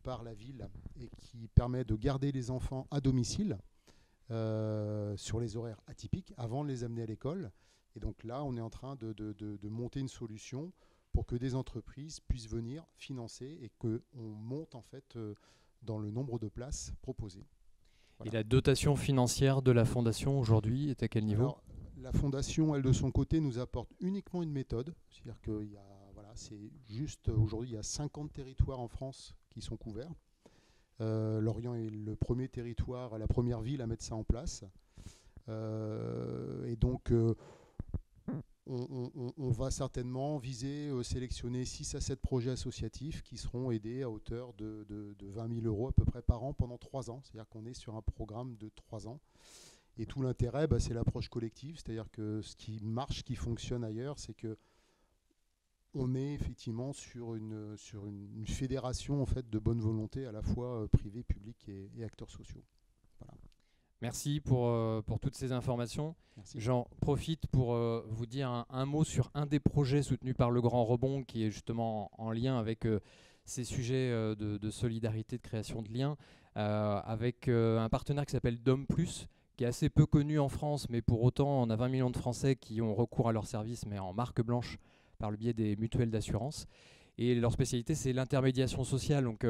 par la ville et qui permet de garder les enfants à domicile sur les horaires atypiques avant de les amener à l'école. Et donc là, on est en train de monter une solution pour que des entreprises puissent venir financer et qu'on monte en fait dans le nombre de places proposées. Voilà. Et la dotation financière de la fondation aujourd'hui est à quel niveau? Alors, la fondation, elle, de son côté, nous apporte uniquement une méthode. C'est-à-dire qu'il y a, c'est juste, aujourd'hui, il y a 50 territoires en France qui sont couverts. Lorient est le premier territoire, la première ville à mettre ça en place. Et donc, on va certainement viser, sélectionner 6 à 7 projets associatifs qui seront aidés à hauteur de 20 000 € à peu près par an pendant 3 ans. C'est-à-dire qu'on est sur un programme de 3 ans. Et tout l'intérêt, c'est l'approche collective. C'est-à-dire que ce qui marche, qui fonctionne ailleurs, c'est que on est effectivement sur une fédération en fait, de bonne volonté à la fois privée, publique et acteurs sociaux. Voilà. Merci pour toutes ces informations. Merci. J'en profite pour vous dire un mot sur un des projets soutenus par le Grand Rebond qui est justement en lien avec ces sujets de solidarité, de création de liens, avec un partenaire qui s'appelle Dom+, qui est assez peu connu en France, mais pour autant on a 20 millions de Français qui ont recours à leurs services, mais en marque blanche, par le biais des mutuelles d'assurance. Et leur spécialité, c'est l'intermédiation sociale. Donc,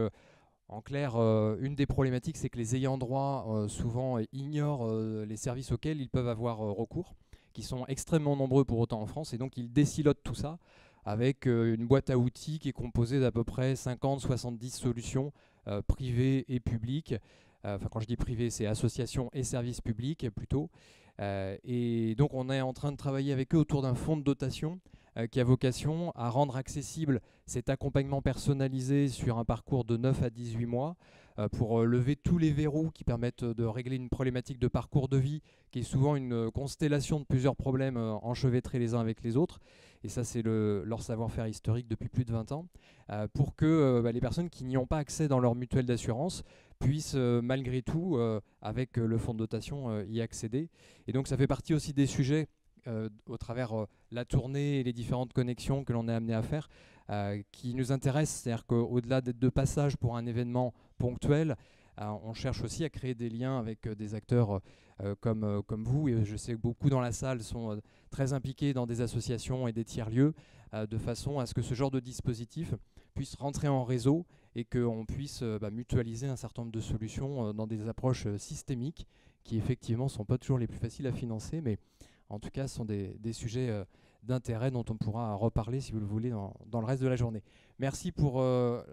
en clair, une des problématiques, c'est que les ayants droit souvent ignorent les services auxquels ils peuvent avoir recours, qui sont extrêmement nombreux pour autant en France. Et donc, ils décilotent tout ça avec une boîte à outils qui est composée d'à peu près 50-70 solutions privées et publiques. Enfin, quand je dis privé, c'est associations et services publics plutôt. Et donc, on est en train de travailler avec eux autour d'un fonds de dotation qui a vocation à rendre accessible cet accompagnement personnalisé sur un parcours de 9 à 18 mois pour lever tous les verrous qui permettent de régler une problématique de parcours de vie qui est souvent une constellation de plusieurs problèmes enchevêtrés les uns avec les autres. Et ça, c'est leur savoir-faire historique depuis plus de 20 ans, pour que les personnes qui n'y ont pas accès dans leur mutuelle d'assurance puissent malgré tout, avec le fonds de dotation, y accéder. Et donc ça fait partie aussi des sujets au travers la tournée et les différentes connexions que l'on est amené à faire, qui nous intéressent. C'est-à-dire qu'au-delà d'être de passage pour un événement ponctuel, On cherche aussi à créer des liens avec des acteurs comme vous. Et je sais que beaucoup dans la salle sont très impliqués dans des associations et des tiers-lieux, de façon à ce que ce genre de dispositif puisse rentrer en réseau et qu'on puisse mutualiser un certain nombre de solutions dans des approches systémiques qui effectivement ne sont pas toujours les plus faciles à financer, mais en tout cas ce sont des sujets d'intérêt dont on pourra reparler si vous le voulez dans le reste de la journée. Merci pour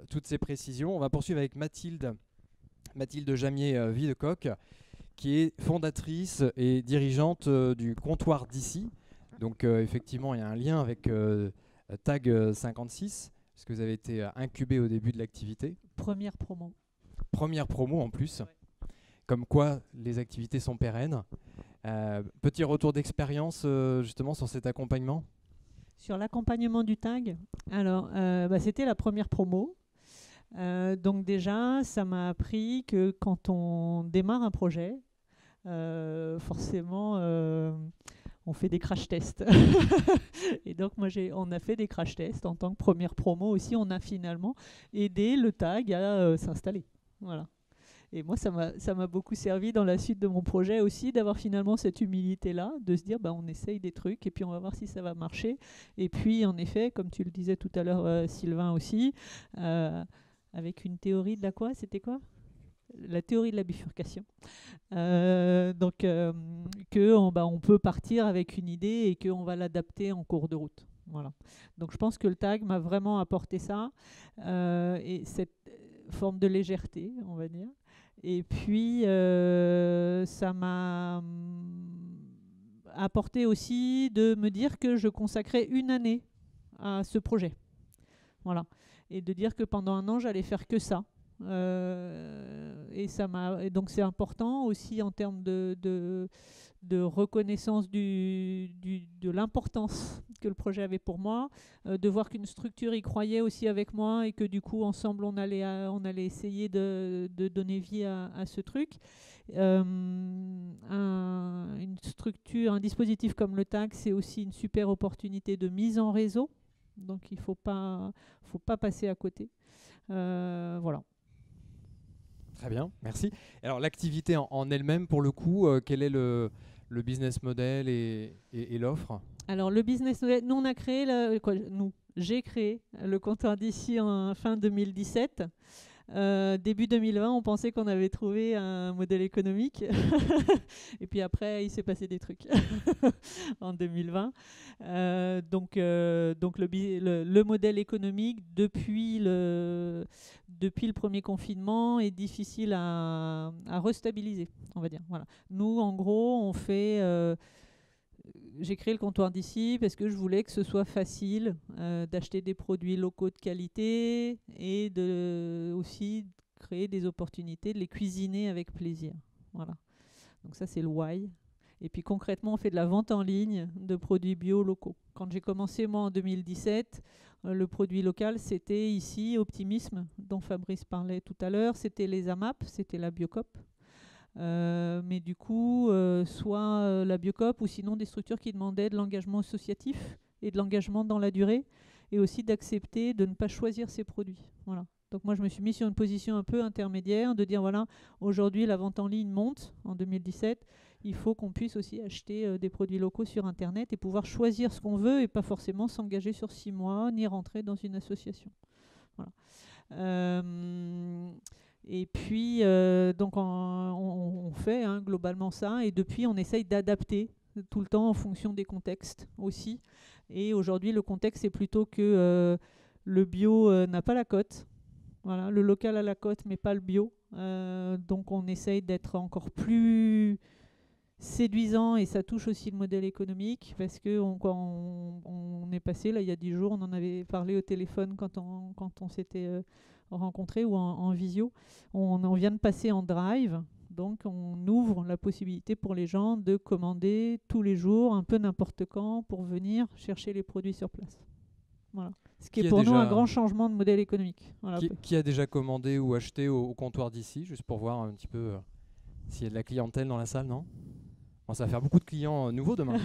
toutes ces précisions. On va poursuivre avec Mathilde Jamier-Videcoq, qui est fondatrice et dirigeante du comptoir d'ici. Donc effectivement, il y a un lien avec Tag 56, parce que vous avez été incubé au début de l'activité. Première promo. Première promo en plus. Ouais. Comme quoi les activités sont pérennes. Petit retour d'expérience justement sur cet accompagnement. Sur l'accompagnement du tag, alors c'était la première promo. Donc déjà, ça m'a appris que quand on démarre un projet, forcément, on fait des crash tests. Et donc on a fait des crash tests en tant que première promo aussi. On a finalement aidé le tag à s'installer. Voilà. Et moi, ça m'a beaucoup servi dans la suite de mon projet aussi, d'avoir finalement cette humilité-là, de se dire on essaye des trucs et puis on va voir si ça va marcher. Et puis, en effet, comme tu le disais tout à l'heure, Sylvain aussi, avec une théorie de la quoi ? C'était quoi ? La théorie de la bifurcation. On peut partir avec une idée et qu'on va l'adapter en cours de route. Voilà. Donc, je pense que le tag m'a vraiment apporté ça et cette forme de légèreté, on va dire. Et puis, ça m'a apporté aussi de me dire que je consacrais une année à ce projet. Voilà. Et de dire que pendant un an, j'allais faire que ça. Et donc, c'est important aussi en termes de reconnaissance de l'importance que le projet avait pour moi, de voir qu'une structure y croyait aussi avec moi et que du coup ensemble on allait essayer de donner vie à ce truc. Une structure, un dispositif comme le tag, c'est aussi une super opportunité de mise en réseau, donc il faut pas passer à côté. Voilà. Très bien, merci. Alors l'activité en elle-même, pour le coup, quel est le business model et l'offre ? Alors le business model, nous on a créé, j'ai créé le comptoir d'ici en fin 2017. Début 2020, on pensait qu'on avait trouvé un modèle économique. Et puis après, il s'est passé des trucs en 2020. Donc le modèle économique, depuis le premier confinement, est difficile à restabiliser, on va dire. Voilà. Nous, en gros, on fait... j'ai créé le comptoir d'ici parce que je voulais que ce soit facile d'acheter des produits locaux de qualité et aussi créer des opportunités de les cuisiner avec plaisir. Voilà. Donc ça, c'est le why. Et puis concrètement, on fait de la vente en ligne de produits bio locaux. Quand j'ai commencé, moi, en 2017, le produit local, c'était ici, Optimisme, dont Fabrice parlait tout à l'heure. C'était les AMAP, c'était la Biocoop. Mais du coup, soit la Biocoop ou sinon des structures qui demandaient de l'engagement associatif et de l'engagement dans la durée et aussi d'accepter de ne pas choisir ses produits. Voilà. Donc moi, je me suis mis sur une position un peu intermédiaire de dire, voilà, aujourd'hui, la vente en ligne monte en 2017. Il faut qu'on puisse aussi acheter des produits locaux sur Internet et pouvoir choisir ce qu'on veut et pas forcément s'engager sur 6 mois ni rentrer dans une association. Voilà. Et puis, donc on fait globalement ça. Et depuis, on essaye d'adapter tout le temps en fonction des contextes aussi. Et aujourd'hui, le contexte, c'est plutôt que le bio n'a pas la cote. Voilà, le local a la cote, mais pas le bio. Donc, on essaye d'être encore plus séduisant et ça touche aussi le modèle économique parce que on est passé, là, il y a 10 jours, on en avait parlé au téléphone quand on s'était rencontrés ou en visio. On vient de passer en drive, donc on ouvre la possibilité pour les gens de commander tous les jours, un peu n'importe quand, pour venir chercher les produits sur place. Voilà. Ce qui est pour nous un grand changement de modèle économique. Voilà. Qui a déjà commandé ou acheté au comptoir d'ici, juste pour voir un petit peu s'il y a de la clientèle dans la salle, non ? Bon, ça va faire beaucoup de clients nouveaux demain.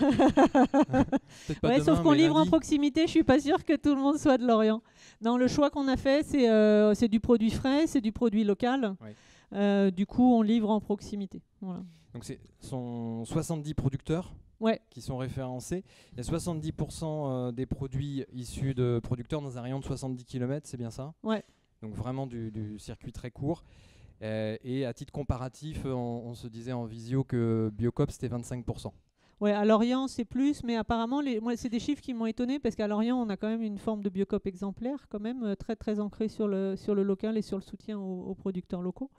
Ouais, sauf qu'on livre en proximité, je suis pas sûre que tout le monde soit de Lorient. Non, le choix qu'on a fait, c'est du produit frais, c'est du produit local. Oui. Du coup, on livre en proximité. Voilà. Donc ce sont 70 producteurs Ouais. qui sont référencés. Il y a 70% des produits issus de producteurs dans un rayon de 70 km, c'est bien ça? Ouais. Donc vraiment du circuit très court. Et à titre comparatif, on se disait en visio que Biocop c'était 25%. Ouais, à Lorient c'est plus, mais apparemment moi c'est des chiffres qui m'ont étonné parce qu'à Lorient on a quand même une forme de Biocop exemplaire, quand même très très ancrée sur le local et sur le soutien aux producteurs locaux.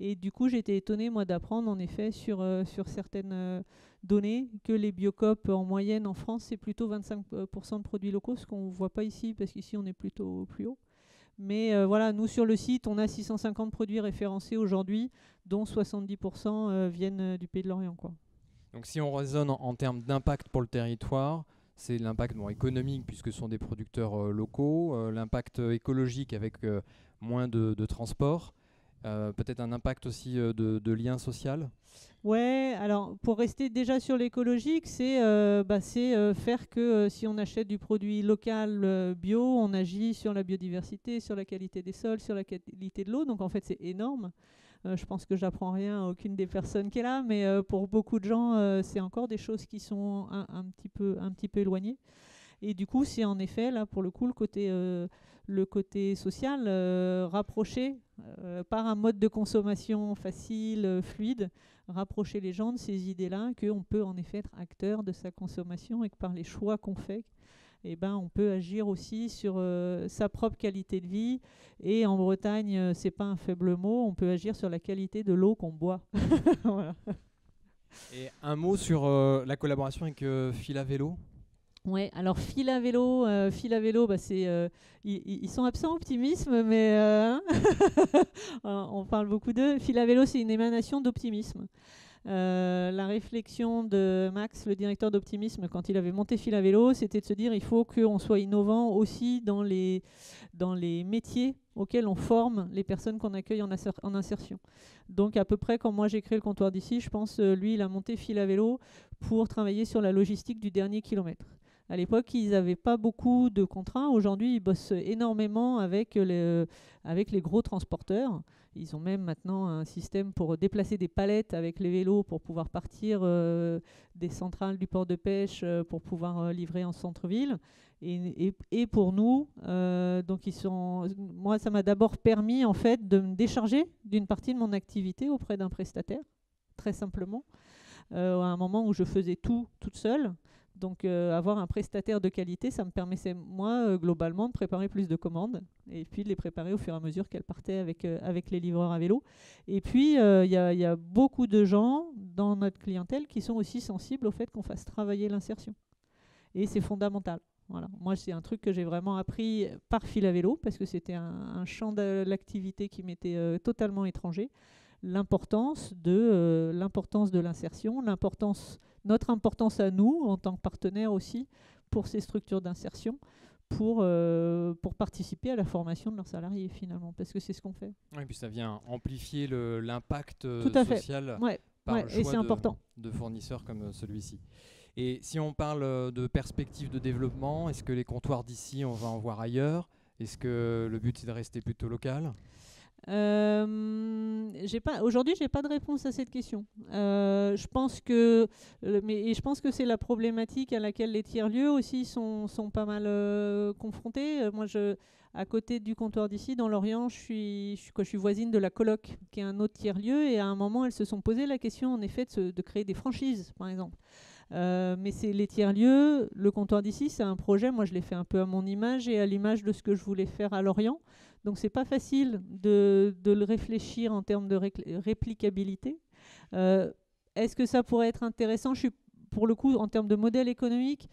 Et du coup, j'ai été étonnée, moi, d'apprendre, en effet, sur certaines données, que les Biocop, en moyenne, en France, c'est plutôt 25% de produits locaux, ce qu'on ne voit pas ici, parce qu'ici, on est plutôt plus haut. Mais voilà, nous, sur le site, on a 650 produits référencés aujourd'hui, dont 70% viennent du Pays de Lorient, quoi. Donc si on raisonne en termes d'impact pour le territoire, c'est l'impact économique, puisque ce sont des producteurs locaux, l'impact écologique avec moins de transport, peut-être un impact aussi de lien social. Ouais, alors pour rester déjà sur l'écologique, c'est faire que si on achète du produit local bio, on agit sur la biodiversité, sur la qualité des sols, sur la qualité de l'eau. Donc en fait, c'est énorme. Je pense que j'apprends rien à aucune des personnes qui est là, mais pour beaucoup de gens, c'est encore des choses qui sont un petit peu éloignées. Et du coup, c'est en effet, là, pour le coup, le côté social, rapproché par un mode de consommation facile, fluide, rapprocher les gens de ces idées-là, qu'on peut en effet être acteur de sa consommation et que par les choix qu'on fait, on peut agir aussi sur sa propre qualité de vie. Et en Bretagne, c'est pas un faible mot, on peut agir sur la qualité de l'eau qu'on boit. Voilà. Et un mot sur la collaboration avec Fil à Vélo. Ouais, alors Fil à Vélo, c'est ils sont absents optimisme, mais on parle beaucoup d'eux. Fil à Vélo, c'est une émanation d'optimisme. La réflexion de Max, le directeur d'Optimisme, quand il avait monté Fil à Vélo, c'était de se dire il faut qu'on soit innovant aussi dans les métiers auxquels on forme les personnes qu'on accueille en insertion. Donc à peu près quand moi j'ai créé le comptoir d'ici, je pense lui il a monté Fil à Vélo pour travailler sur la logistique du dernier kilomètre. À l'époque, ils n'avaient pas beaucoup de contrats. Aujourd'hui, ils bossent énormément avec les gros transporteurs. Ils ont même maintenant un système pour déplacer des palettes avec les vélos pour pouvoir partir des centrales du port de pêche pour pouvoir livrer en centre-ville. Et pour nous, moi, ça m'a d'abord permis en fait de me décharger d'une partie de mon activité auprès d'un prestataire, très simplement, à un moment où je faisais tout toute seule. Donc avoir un prestataire de qualité, ça me permettait moi globalement de préparer plus de commandes et puis de les préparer au fur et à mesure qu'elles partaient avec les livreurs à vélo. Et puis il y a beaucoup de gens dans notre clientèle qui sont aussi sensibles au fait qu'on fasse travailler l'insertion. Et c'est fondamental. Voilà. Moi, c'est un truc que j'ai vraiment appris par Fil à Vélo parce que c'était un champ de l'activité qui m'était totalement étranger. L'importance de l'insertion, notre importance à nous, en tant que partenaire aussi, pour ces structures d'insertion, pour participer à la formation de leurs salariés, finalement, parce que c'est ce qu'on fait. Oui, et puis ça vient amplifier l'impact social par le choix de fournisseurs comme celui-ci. Et si on parle de perspectives de développement, est-ce que les comptoirs d'ici, on va en voir ailleurs? Est-ce que le but, c'est de rester plutôt local? Aujourd'hui, j'ai pas de réponse à cette question. Je pense que c'est la problématique à laquelle les tiers-lieux aussi sont pas mal confrontés. Moi, à côté du comptoir d'ici, dans l'Orient, je suis voisine de la Coloc, qui est un autre tiers-lieu, et à un moment, elles se sont posé la question, en effet, de créer des franchises, par exemple. Mais c'est les tiers-lieux. Le comptoir d'ici, c'est un projet. Moi, je l'ai fait un peu à mon image et à l'image de ce que je voulais faire à Lorient. Donc, c'est pas facile de le réfléchir en termes de réplicabilité. Est-ce que ça pourrait être intéressant? Pour le coup, en termes de modèle économique,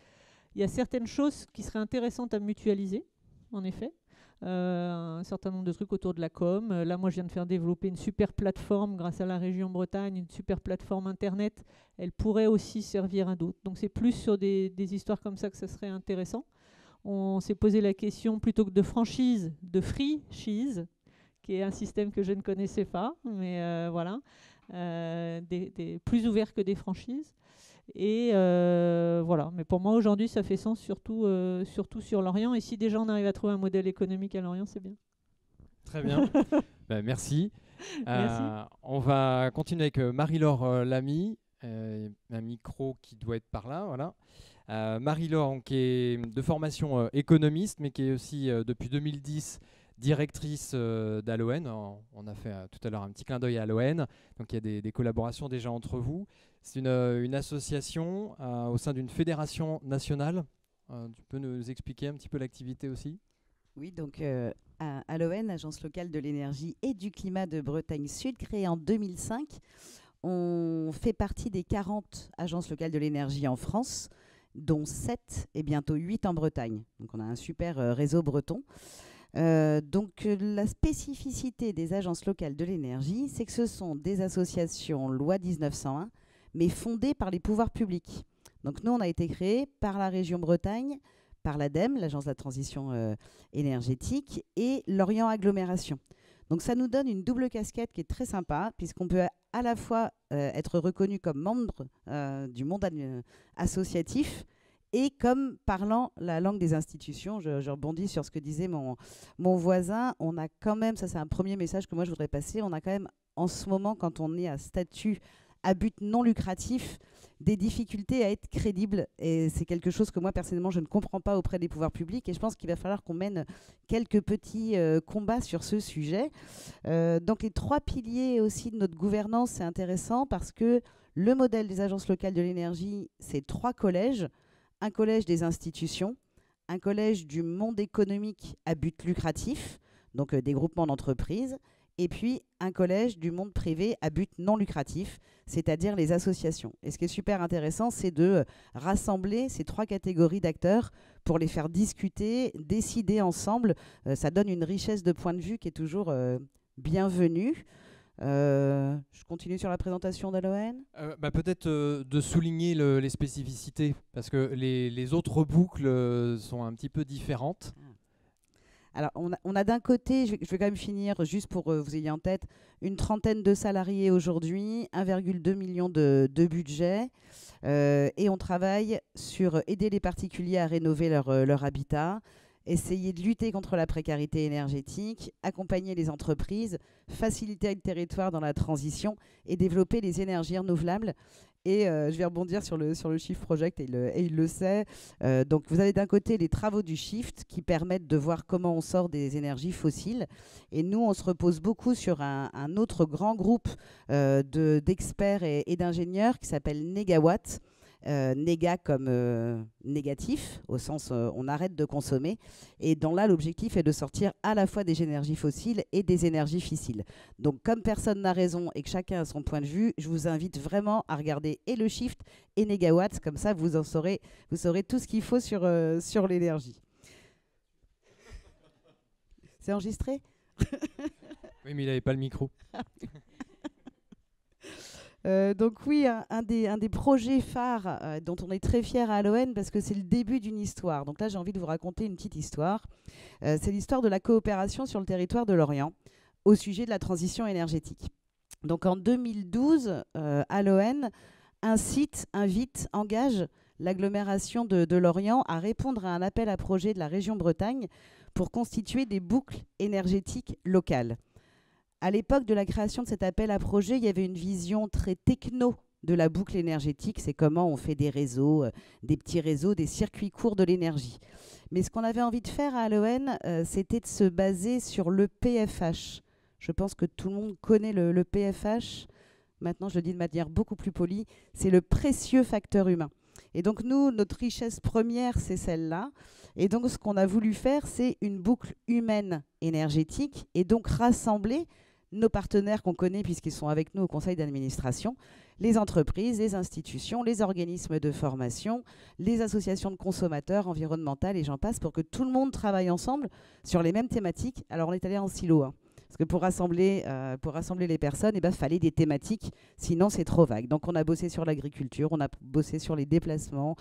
il y a certaines choses qui seraient intéressantes à mutualiser, en effet. Un certain nombre de trucs autour de la com. Là, moi, je viens de faire développer une super plateforme grâce à la région Bretagne, une super plateforme Internet. Elle pourrait aussi servir à d'autres. Donc, c'est plus sur des histoires comme ça que ça serait intéressant. On s'est posé la question, plutôt que de franchise, de free-chise, qui est un système que je ne connaissais pas, mais voilà, des plus ouverts que des franchises. Et voilà, mais pour moi aujourd'hui ça fait sens surtout sur Lorient, et si déjà on arrive à trouver un modèle économique à Lorient, c'est bien. Très bien. Merci. Merci. On va continuer avec Marie-Laure Lamy, un micro qui doit être par là, voilà. Marie-Laure, qui est de formation économiste, mais qui est aussi depuis 2010 directrice d'Aloen. On a fait tout à l'heure un petit clin d'œil à Aloen, donc il y a des collaborations déjà entre vous. C'est une association au sein d'une fédération nationale. Tu peux nous expliquer un petit peu l'activité aussi ? Oui, donc à Aloen, Agence locale de l'énergie et du climat de Bretagne Sud, créée en 2005. On fait partie des 40 agences locales de l'énergie en France, dont 7 et bientôt 8 en Bretagne. Donc on a un super réseau breton. Donc la spécificité des agences locales de l'énergie, c'est que ce sont des associations loi 1901, mais fondées par les pouvoirs publics. Donc nous, on a été créés par la région Bretagne, par l'ADEME, l'Agence de la transition énergétique, et l'Orient Agglomération. Donc ça nous donne une double casquette qui est très sympa, puisqu'on peut à la fois être reconnu comme membre du monde associatif et comme parlant la langue des institutions. Je rebondis sur ce que disait mon voisin. On a quand même, ça c'est un premier message que moi je voudrais passer, on a quand même en ce moment, quand on est à statut à but non lucratif, des difficultés à être crédible. Et c'est quelque chose que moi, personnellement, je ne comprends pas auprès des pouvoirs publics. Et je pense qu'il va falloir qu'on mène quelques petits combats sur ce sujet. Donc les 3 piliers aussi de notre gouvernance, c'est intéressant parce que le modèle des agences locales de l'énergie, c'est 3 collèges. Un collège des institutions, un collège du monde économique à but lucratif, donc des groupements d'entreprises, et puis un collège du monde privé à but non lucratif, c'est-à-dire les associations. Et ce qui est super intéressant, c'est de rassembler ces 3 catégories d'acteurs pour les faire discuter, décider ensemble. Ça donne une richesse de points de vue qui est toujours bienvenue. Je continue sur la présentation d'Aloen. Peut-être de souligner les spécificités, parce que les autres boucles sont un petit peu différentes. Alors, on a d'un côté, je vais quand même finir juste pour que vous ayez en tête, une trentaine de salariés aujourd'hui, 1,2 million de budget, et on travaille sur aider les particuliers à rénover leur habitat, essayer de lutter contre la précarité énergétique, accompagner les entreprises, faciliter le territoire dans la transition et développer les énergies renouvelables. Et je vais rebondir sur le Shift Project, et il le sait. Donc vous avez d'un côté les travaux du Shift qui permettent de voir comment on sort des énergies fossiles. Et nous, on se repose beaucoup sur un autre grand groupe d'experts et d'ingénieurs qui s'appelle Negawatt. Néga comme négatif, au sens on arrête de consommer. Et dans là, l'objectif est de sortir à la fois des énergies fossiles et des énergies fissiles. Donc comme personne n'a raison et que chacun a son point de vue, je vous invite vraiment à regarder et le Shift et Negawatt, comme ça vous saurez tout ce qu'il faut sur l'énergie. C'est enregistré ? Oui, mais il n'avait pas le micro. Donc oui, un des projets phares dont on est très fiers à Aloen, parce que c'est le début d'une histoire. Donc là, j'ai envie de vous raconter une petite histoire. C'est l'histoire de la coopération sur le territoire de l'Orient au sujet de la transition énergétique. Donc en 2012, Aloen engage l'agglomération de Lorient à répondre à un appel à projet de la région Bretagne pour constituer des boucles énergétiques locales. À l'époque de la création de cet appel à projet, il y avait une vision très techno de la boucle énergétique. C'est comment on fait des réseaux, des petits réseaux, des circuits courts de l'énergie. Mais ce qu'on avait envie de faire à Aloen, c'était de se baser sur le PFH. Je pense que tout le monde connaît le PFH. Maintenant, je le dis de manière beaucoup plus polie. C'est le précieux facteur humain. Et donc, nous, notre richesse première, c'est celle-là. Et donc, ce qu'on a voulu faire, c'est une boucle humaine énergétique et donc rassembler nos partenaires qu'on connaît puisqu'ils sont avec nous au conseil d'administration, les entreprises, les institutions, les organismes de formation, les associations de consommateurs, environnementales et j'en passe, pour que tout le monde travaille ensemble sur les mêmes thématiques. Alors on est allé en silo, hein, parce que pour rassembler les personnes, il fallait des thématiques, sinon c'est trop vague. Donc on a bossé sur l'agriculture, on a bossé sur les déplacements,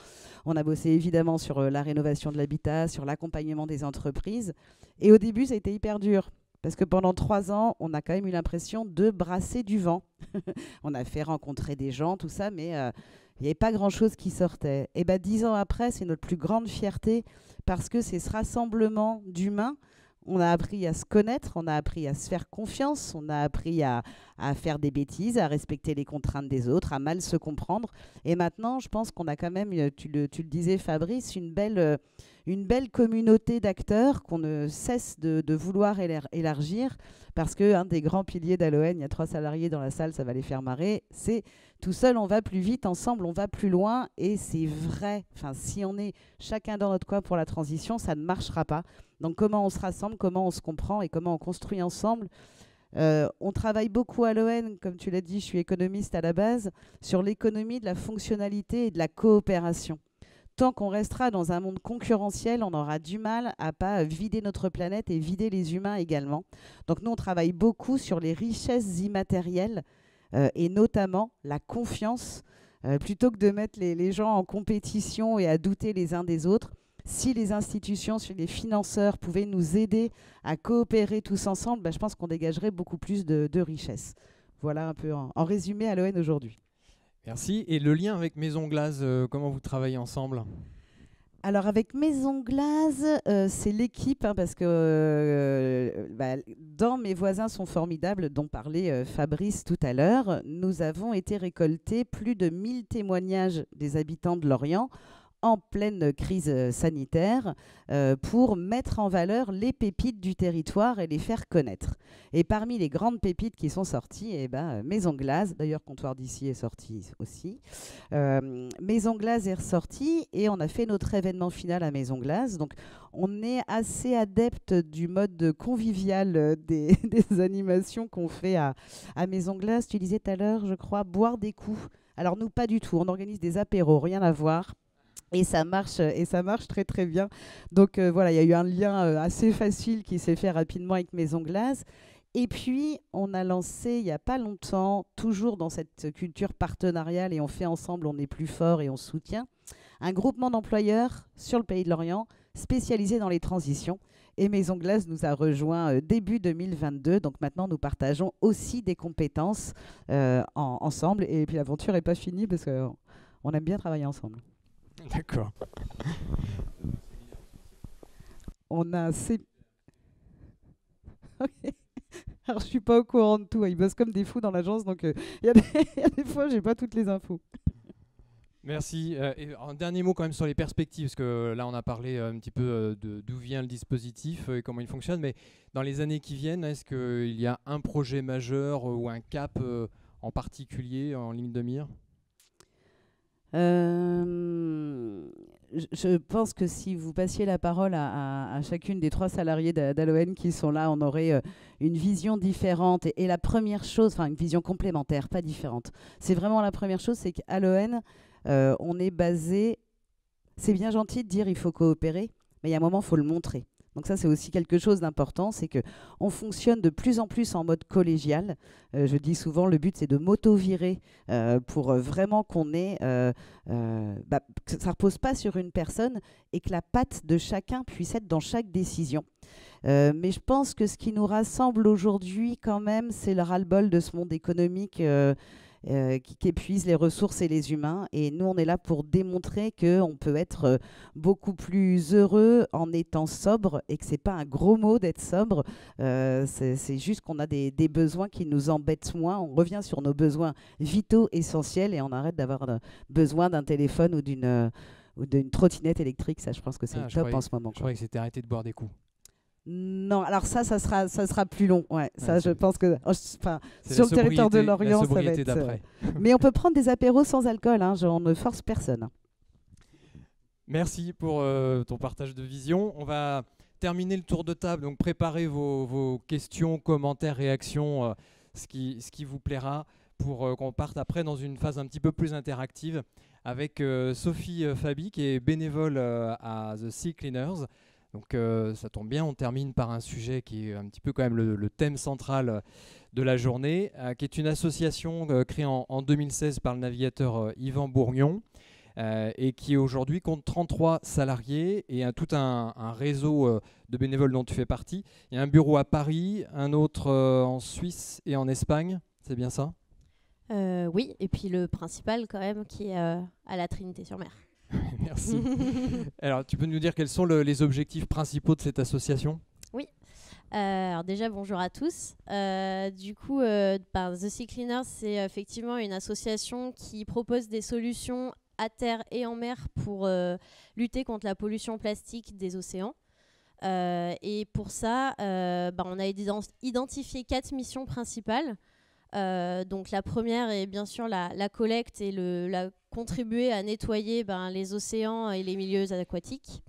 on a bossé évidemment sur la rénovation de l'habitat, sur l'accompagnement des entreprises. Et au début, ça a été hyper dur. Parce que pendant 3 ans, on a quand même eu l'impression de brasser du vent. On a fait rencontrer des gens, tout ça, mais il n'y avait pas grand-chose qui sortait. Et 10 ans après, c'est notre plus grande fierté parce que c'est ce rassemblement d'humains. On a appris à se connaître, on a appris à se faire confiance, on a appris à faire des bêtises, à respecter les contraintes des autres, à mal se comprendre. Et maintenant, je pense qu'on a quand même, tu le disais Fabrice, une belle communauté d'acteurs qu'on ne cesse de vouloir élargir, parce qu'un des grands piliers d'Aloen, il y a 3 salariés dans la salle, ça va les faire marrer, c'est tout seul on va plus vite, ensemble on va plus loin, et c'est vrai. Enfin, si on est chacun dans notre coin pour la transition, ça ne marchera pas. Donc comment on se rassemble, comment on se comprend et comment on construit ensemble. On travaille beaucoup à l'ON, comme tu l'as dit, je suis économiste à la base, sur l'économie de la fonctionnalité et de la coopération. Tant qu'on restera dans un monde concurrentiel, on aura du mal à pas vider notre planète et vider les humains également. Donc nous, on travaille beaucoup sur les richesses immatérielles et notamment la confiance. Plutôt que de mettre les gens en compétition et à douter les uns des autres, si les institutions, si les financeurs pouvaient nous aider à coopérer tous ensemble, je pense qu'on dégagerait beaucoup plus de richesses. Voilà un peu en résumé à l'ON aujourd'hui. Merci. Et le lien avec Maison Glaze, comment vous travaillez ensemble ? Alors avec Maison Glaze, c'est l'équipe, parce que dans Mes voisins sont formidables, dont parlait Fabrice tout à l'heure, nous avons été récolter plus de 1000 témoignages des habitants de Lorient en pleine crise sanitaire pour mettre en valeur les pépites du territoire et les faire connaître. Et parmi les grandes pépites qui sont sorties, Maison Glaze, d'ailleurs Comptoir d'ici est sorti aussi, Maison Glaze est ressorti et on a fait notre événement final à Maison Glaze. Donc on est assez adepte du mode convivial des animations qu'on fait à Maison Glaze. Tu disais tout à l'heure, je crois, boire des coups. Alors nous, pas du tout. On organise des apéros, rien à voir. Et ça marche très très bien. Donc voilà, il y a eu un lien assez facile qui s'est fait rapidement avec Maison Glaze. Et puis, on a lancé il n'y a pas longtemps, toujours dans cette culture partenariale, et on fait ensemble, on est plus fort et on soutient, un groupement d'employeurs sur le Pays de Lorient spécialisé dans les transitions. Et Maison Glaze nous a rejoint début 2022. Donc maintenant, nous partageons aussi des compétences ensemble. Et puis l'aventure n'est pas finie parce qu'on aime bien travailler ensemble. D'accord. On a Ok. Alors, je suis pas au courant de tout. Ils bossent comme des fous dans l'agence, donc il y a des fois, j'ai pas toutes les infos. Merci. Et un dernier mot quand même sur les perspectives, parce que là, on a parlé un petit peu d'où vient le dispositif et comment il fonctionne, mais dans les années qui viennent, est-ce qu'il y a un projet majeur ou un cap en particulier en ligne de mire ? Je pense que si vous passiez la parole à chacune des 3 salariés d'Aloen qui sont là, on aurait une vision différente. Et la première chose, enfin une vision complémentaire, pas différente. C'est vraiment la première chose, c'est qu'à Aloen, on est basé... C'est bien gentil de dire il faut coopérer, mais il y a un moment, il faut le montrer. Donc ça, c'est aussi quelque chose d'important, c'est qu'on fonctionne de plus en plus en mode collégial. Je dis souvent, le but, c'est de m'auto-virer pour vraiment qu'on ait... que ça ne repose pas sur une personne et que la patte de chacun puisse être dans chaque décision. Mais je pense que ce qui nous rassemble aujourd'hui, quand même, c'est le ras-le-bol de ce monde économique qui épuise les ressources et les humains. Et nous, on est là pour démontrer qu'on peut être beaucoup plus heureux en étant sobre et que ce n'est pas un gros mot d'être sobre. C'est juste qu'on a des besoins qui nous embêtent moins. On revient sur nos besoins vitaux, essentiels, et on arrête d'avoir besoin d'un téléphone ou d'une trottinette électrique. Ça, je pense que c'est top en ce moment. Je croyais que c'était arrêter de boire des coups. Non, alors ça sera plus long. Ouais, ça, je pense que sur le territoire de la Lorient, ça va être. Mais on peut prendre des apéros sans alcool. On ne force personne. Merci pour ton partage de vision. On va terminer le tour de table. Donc préparez vos questions, commentaires, réactions, ce qui vous plaira, pour qu'on parte après dans une phase un petit peu plus interactive avec Sophie Fabi, qui est bénévole à The Sea Cleaners. Donc ça tombe bien, on termine par un sujet qui est un petit peu quand même le thème central de la journée, qui est une association créée en 2016 par le navigateur Yvan Bourgnon et qui aujourd'hui compte 33 salariés et tout un réseau de bénévoles dont tu fais partie. Il y a un bureau à Paris, un autre en Suisse et en Espagne, c'est bien ça ? Oui, et puis le principal quand même qui est à la Trinité-sur-Mer. Merci. Alors, tu peux nous dire quels sont les objectifs principaux de cette association ? Oui. Alors déjà, bonjour à tous. Du coup, The Sea Cleaners, c'est effectivement une association qui propose des solutions à terre et en mer pour lutter contre la pollution plastique des océans. Et pour ça, on a identifié 4 missions principales. Donc la première est bien sûr la collecte et contribuer à nettoyer les océans et les milieux aquatiques.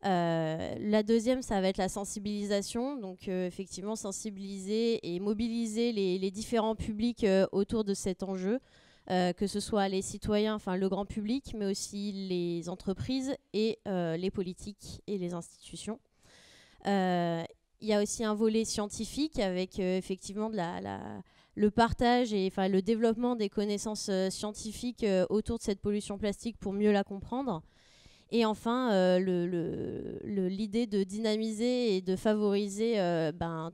La deuxième, ça va être la sensibilisation, donc effectivement sensibiliser et mobiliser les différents publics autour de cet enjeu, que ce soit les citoyens, enfin le grand public, mais aussi les entreprises et les politiques et les institutions. Il y a aussi un volet scientifique avec effectivement le partage et le développement des connaissances scientifiques autour de cette pollution plastique pour mieux la comprendre. Et enfin, l'idée de dynamiser et de favoriser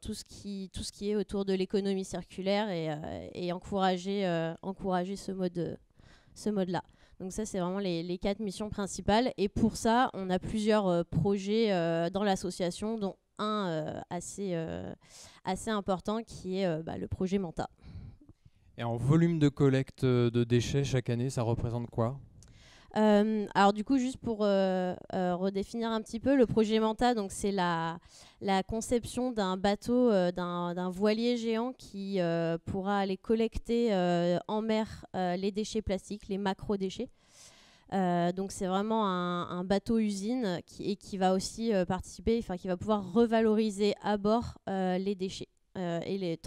tout ce qui est autour de l'économie circulaire et encourager ce mode-là. Donc ça, c'est vraiment les 4 missions principales. Et pour ça, on a plusieurs projets dans l'association, dont un assez important qui est le projet Manta. Et en volume de collecte de déchets chaque année, ça représente quoi ? Alors du coup, juste pour redéfinir un petit peu, le projet Manta, donc c'est la conception d'un bateau, d'un voilier géant qui pourra aller collecter en mer les déchets plastiques, les macro-déchets. Donc c'est vraiment un bateau usine qui va aussi participer, qui va pouvoir revaloriser à bord les déchets et les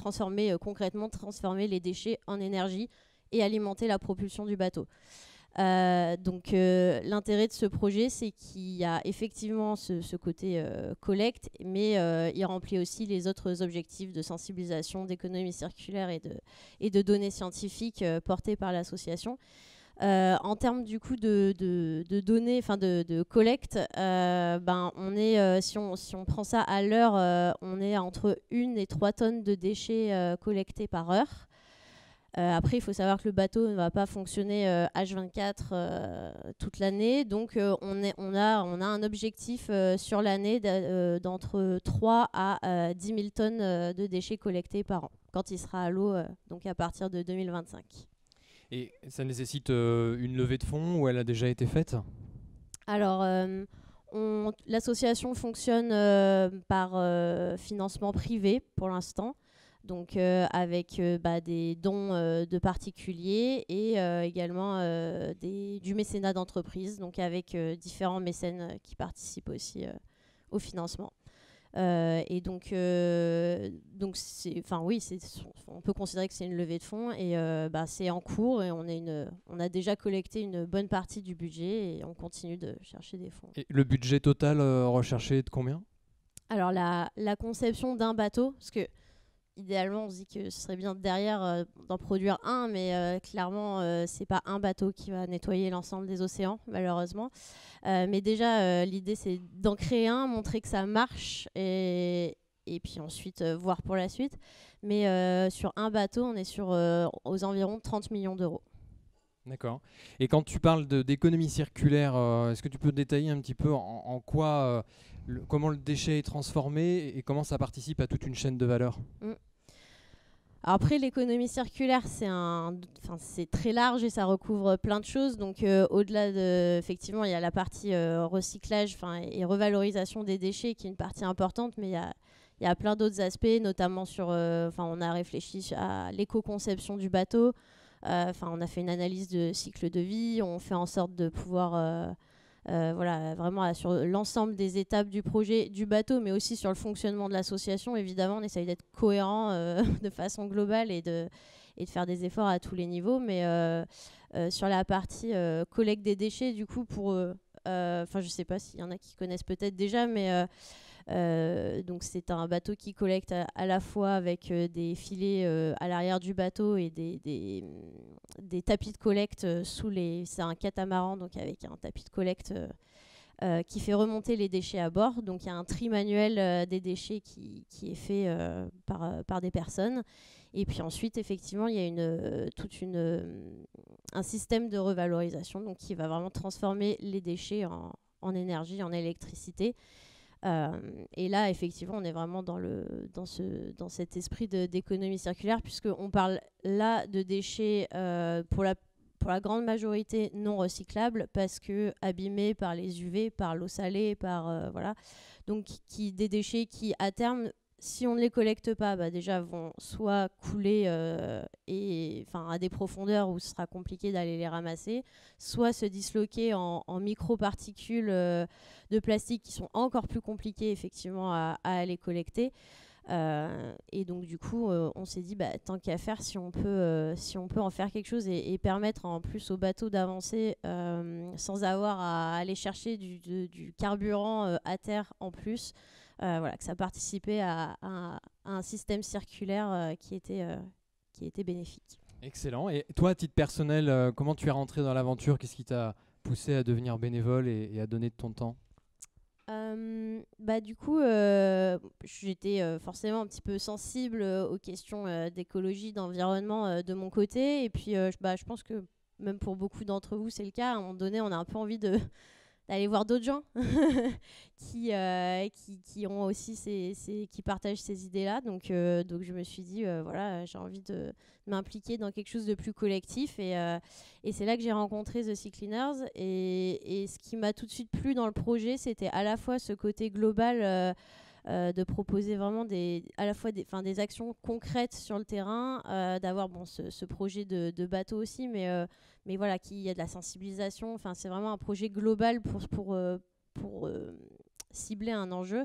concrètement transformer les déchets en énergie et alimenter la propulsion du bateau. Donc l'intérêt de ce projet, c'est qu'il y a effectivement ce côté collecte, mais il remplit aussi les autres objectifs de sensibilisation, d'économie circulaire et de données scientifiques portés par l'association. En termes du coup de données, de collecte, on est, si on prend ça à l'heure, on est entre 1 et 3 tonnes de déchets collectés par heure. Après, il faut savoir que le bateau ne va pas fonctionner H24 toute l'année. Donc, on a un objectif sur l'année d'entre 3 à 10 000 tonnes de déchets collectés par an, quand il sera à l'eau, donc à partir de 2025. Et ça nécessite une levée de fonds ou elle a déjà été faite ? Alors, l'association fonctionne par financement privé pour l'instant. Donc avec des dons de particuliers et également du mécénat d'entreprise, donc avec différents mécènes qui participent aussi au financement. Et donc on peut considérer que c'est une levée de fonds et c'est en cours et on a déjà collecté une bonne partie du budget et on continue de chercher des fonds. Et le budget total recherché est de combien ? Alors la conception d'un bateau, parce que idéalement, on se dit que ce serait bien derrière d'en produire un, mais clairement, c'est pas un bateau qui va nettoyer l'ensemble des océans, malheureusement. Mais déjà, l'idée, c'est d'en créer un, montrer que ça marche, et puis ensuite voir pour la suite. Mais sur un bateau, on est sur aux environs 30 millions d'euros. D'accord. Et quand tu parles d'économie circulaire, est-ce que tu peux détailler un petit peu en quoi, comment le déchet est transformé et comment ça participe à toute une chaîne de valeur ? Après, l'économie circulaire, c'est très large et ça recouvre plein de choses. Donc, au-delà effectivement, il y a la partie recyclage et revalorisation des déchets qui est une partie importante, mais il y a plein d'autres aspects, notamment on a réfléchi à l'éco-conception du bateau. On a fait une analyse de cycle de vie. On fait en sorte de pouvoir vraiment sur l'ensemble des étapes du projet du bateau, mais aussi sur le fonctionnement de l'association. Évidemment, on essaye d'être cohérent de façon globale et de faire des efforts à tous les niveaux. Mais sur la partie collecte des déchets, du coup, je ne sais pas s'il y en a qui connaissent peut-être déjà, mais donc c'est un bateau qui collecte à la fois avec des filets à l'arrière du bateau et des tapis de collecte c'est un catamaran, donc avec un tapis de collecte qui fait remonter les déchets à bord. Donc il y a un tri manuel des déchets qui est fait par des personnes. Et puis ensuite, effectivement, il y a un système de revalorisation, donc qui va vraiment transformer les déchets en énergie, en électricité. Et là, effectivement, on est vraiment dans cet esprit d'économie circulaire, puisqu'on parle là de déchets pour la grande majorité non recyclables, parce que abîmés par les UV, par l'eau salée, voilà. Donc des déchets qui, à terme, si on ne les collecte pas, déjà vont soit couler à des profondeurs où ce sera compliqué d'aller les ramasser, soit se disloquer en microparticules de plastique qui sont encore plus compliquées effectivement à aller collecter. Et donc du coup on s'est dit tant qu'à faire, si on peut en faire quelque chose et permettre en plus aux bateaux d'avancer sans avoir à aller chercher du carburant à terre en plus, que ça participait à un système circulaire qui était bénéfique. Excellent. Et toi, à titre personnel, comment tu es rentré dans l'aventure? Qu'est-ce qui t'a poussé à devenir bénévole et à donner de ton temps? Du coup, j'étais forcément un petit peu sensible aux questions d'écologie, d'environnement de mon côté. Et puis, je pense que même pour beaucoup d'entre vous, c'est le cas. À un moment donné, on a un peu envie d'aller voir d'autres gens qui ont aussi qui partagent ces idées-là. Donc je me suis dit, j'ai envie de m'impliquer dans quelque chose de plus collectif. Et c'est là que j'ai rencontré The Sea Cleaners. Et ce qui m'a tout de suite plu dans le projet, c'était à la fois ce côté global de proposer vraiment à la fois des actions concrètes sur le terrain, d'avoir ce projet de bateau aussi, mais voilà, qu'il y a de la sensibilisation. Enfin, c'est vraiment un projet global pour cibler un enjeu.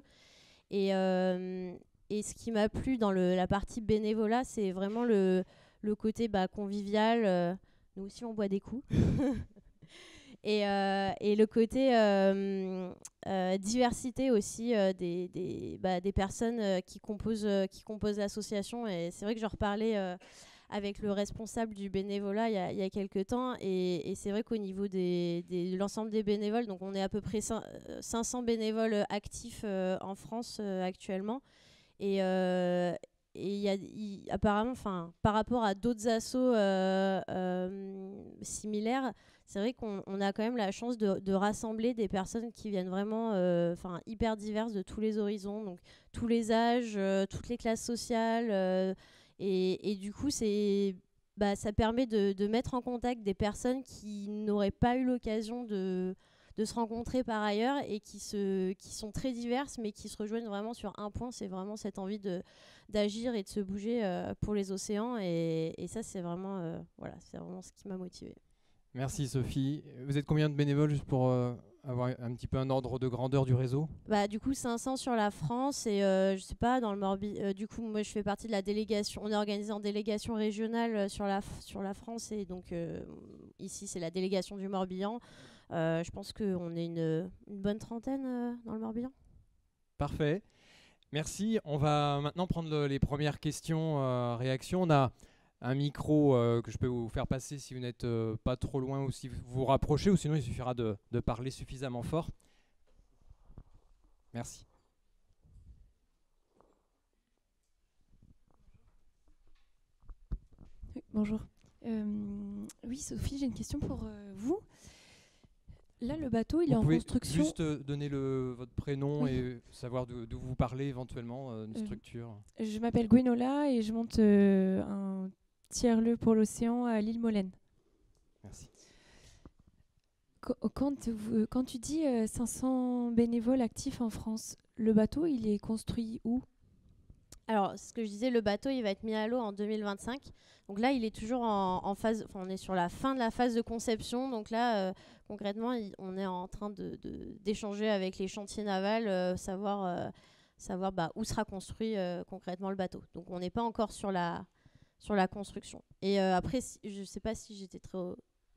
Et ce qui m'a plu dans la partie bénévolat, c'est vraiment le côté convivial. Nous aussi, on boit des coups. Et le côté diversité aussi des personnes qui composent l'association. Et c'est vrai que je reparlais avec le responsable du bénévolat il y a quelques temps, et c'est vrai qu'au niveau de l'ensemble des bénévoles, donc on est à peu près 500 bénévoles actifs en France actuellement, et apparemment, par rapport à d'autres assos similaires, c'est vrai qu'on a quand même la chance de rassembler des personnes qui viennent vraiment hyper diverses de tous les horizons, donc tous les âges, toutes les classes sociales, et du coup ça permet de mettre en contact des personnes qui n'auraient pas eu l'occasion de se rencontrer par ailleurs, et qui sont très diverses, mais qui se rejoignent vraiment sur un point, c'est vraiment cette envie d'agir et de se bouger pour les océans, et ça c'est vraiment ce qui m'a motivée. Merci Sophie. Vous êtes combien de bénévoles, juste pour avoir un petit peu un ordre de grandeur du réseau? Du coup 500 sur la France, et je sais pas, dans le Morbihan, du coup moi je fais partie de la délégation, on est organisé en délégation régionale sur la France, et donc ici c'est la délégation du Morbihan. Je pense qu'on est une bonne trentaine dans le Morbihan. Parfait, merci. On va maintenant prendre les premières questions, réactions. On a un micro que je peux vous faire passer si vous n'êtes pas trop loin, ou si vous vous rapprochez, ou sinon il suffira de parler suffisamment fort. Merci. Oui, bonjour. Oui, Sophie, j'ai une question pour vous. Là, le bateau, il est en construction. Vous pouvez juste donner votre prénom, oui, et savoir d'où vous parlez éventuellement, une structure. Je m'appelle Gwenola et je monte un tiers-lieu pour l'océan à l'île Molène. Merci. Quand tu dis 500 bénévoles actifs en France, le bateau, il est construit où ? Alors, ce que je disais, le bateau, il va être mis à l'eau en 2025. Donc là, il est toujours en phase, on est sur la fin de la phase de conception. Donc là, concrètement, on est en train d'échanger avec les chantiers navals, savoir où sera construit concrètement le bateau. Donc on n'est pas encore sur la construction. Et après, je ne sais pas si j'étais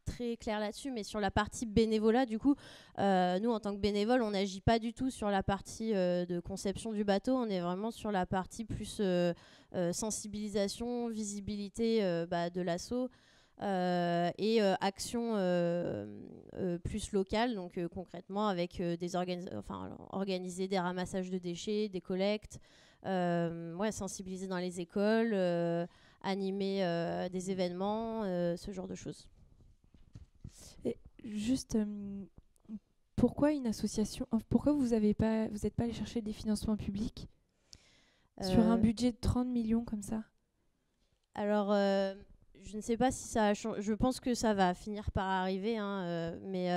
très claire là-dessus, mais sur la partie bénévolat, du coup, nous, en tant que bénévoles, on n'agit pas du tout sur la partie de conception du bateau. On est vraiment sur la partie plus sensibilisation, visibilité de l'asso, et action plus locale, donc concrètement avec organiser des ramassages de déchets, des collectes, sensibiliser dans les écoles, animer des événements, ce genre de choses. Et juste pourquoi une association, pourquoi vous n'êtes pas allé chercher des financements publics sur un budget de 30 millions comme ça? Alors, je ne sais pas si ça a changé. Je pense que ça va finir par arriver, hein, mais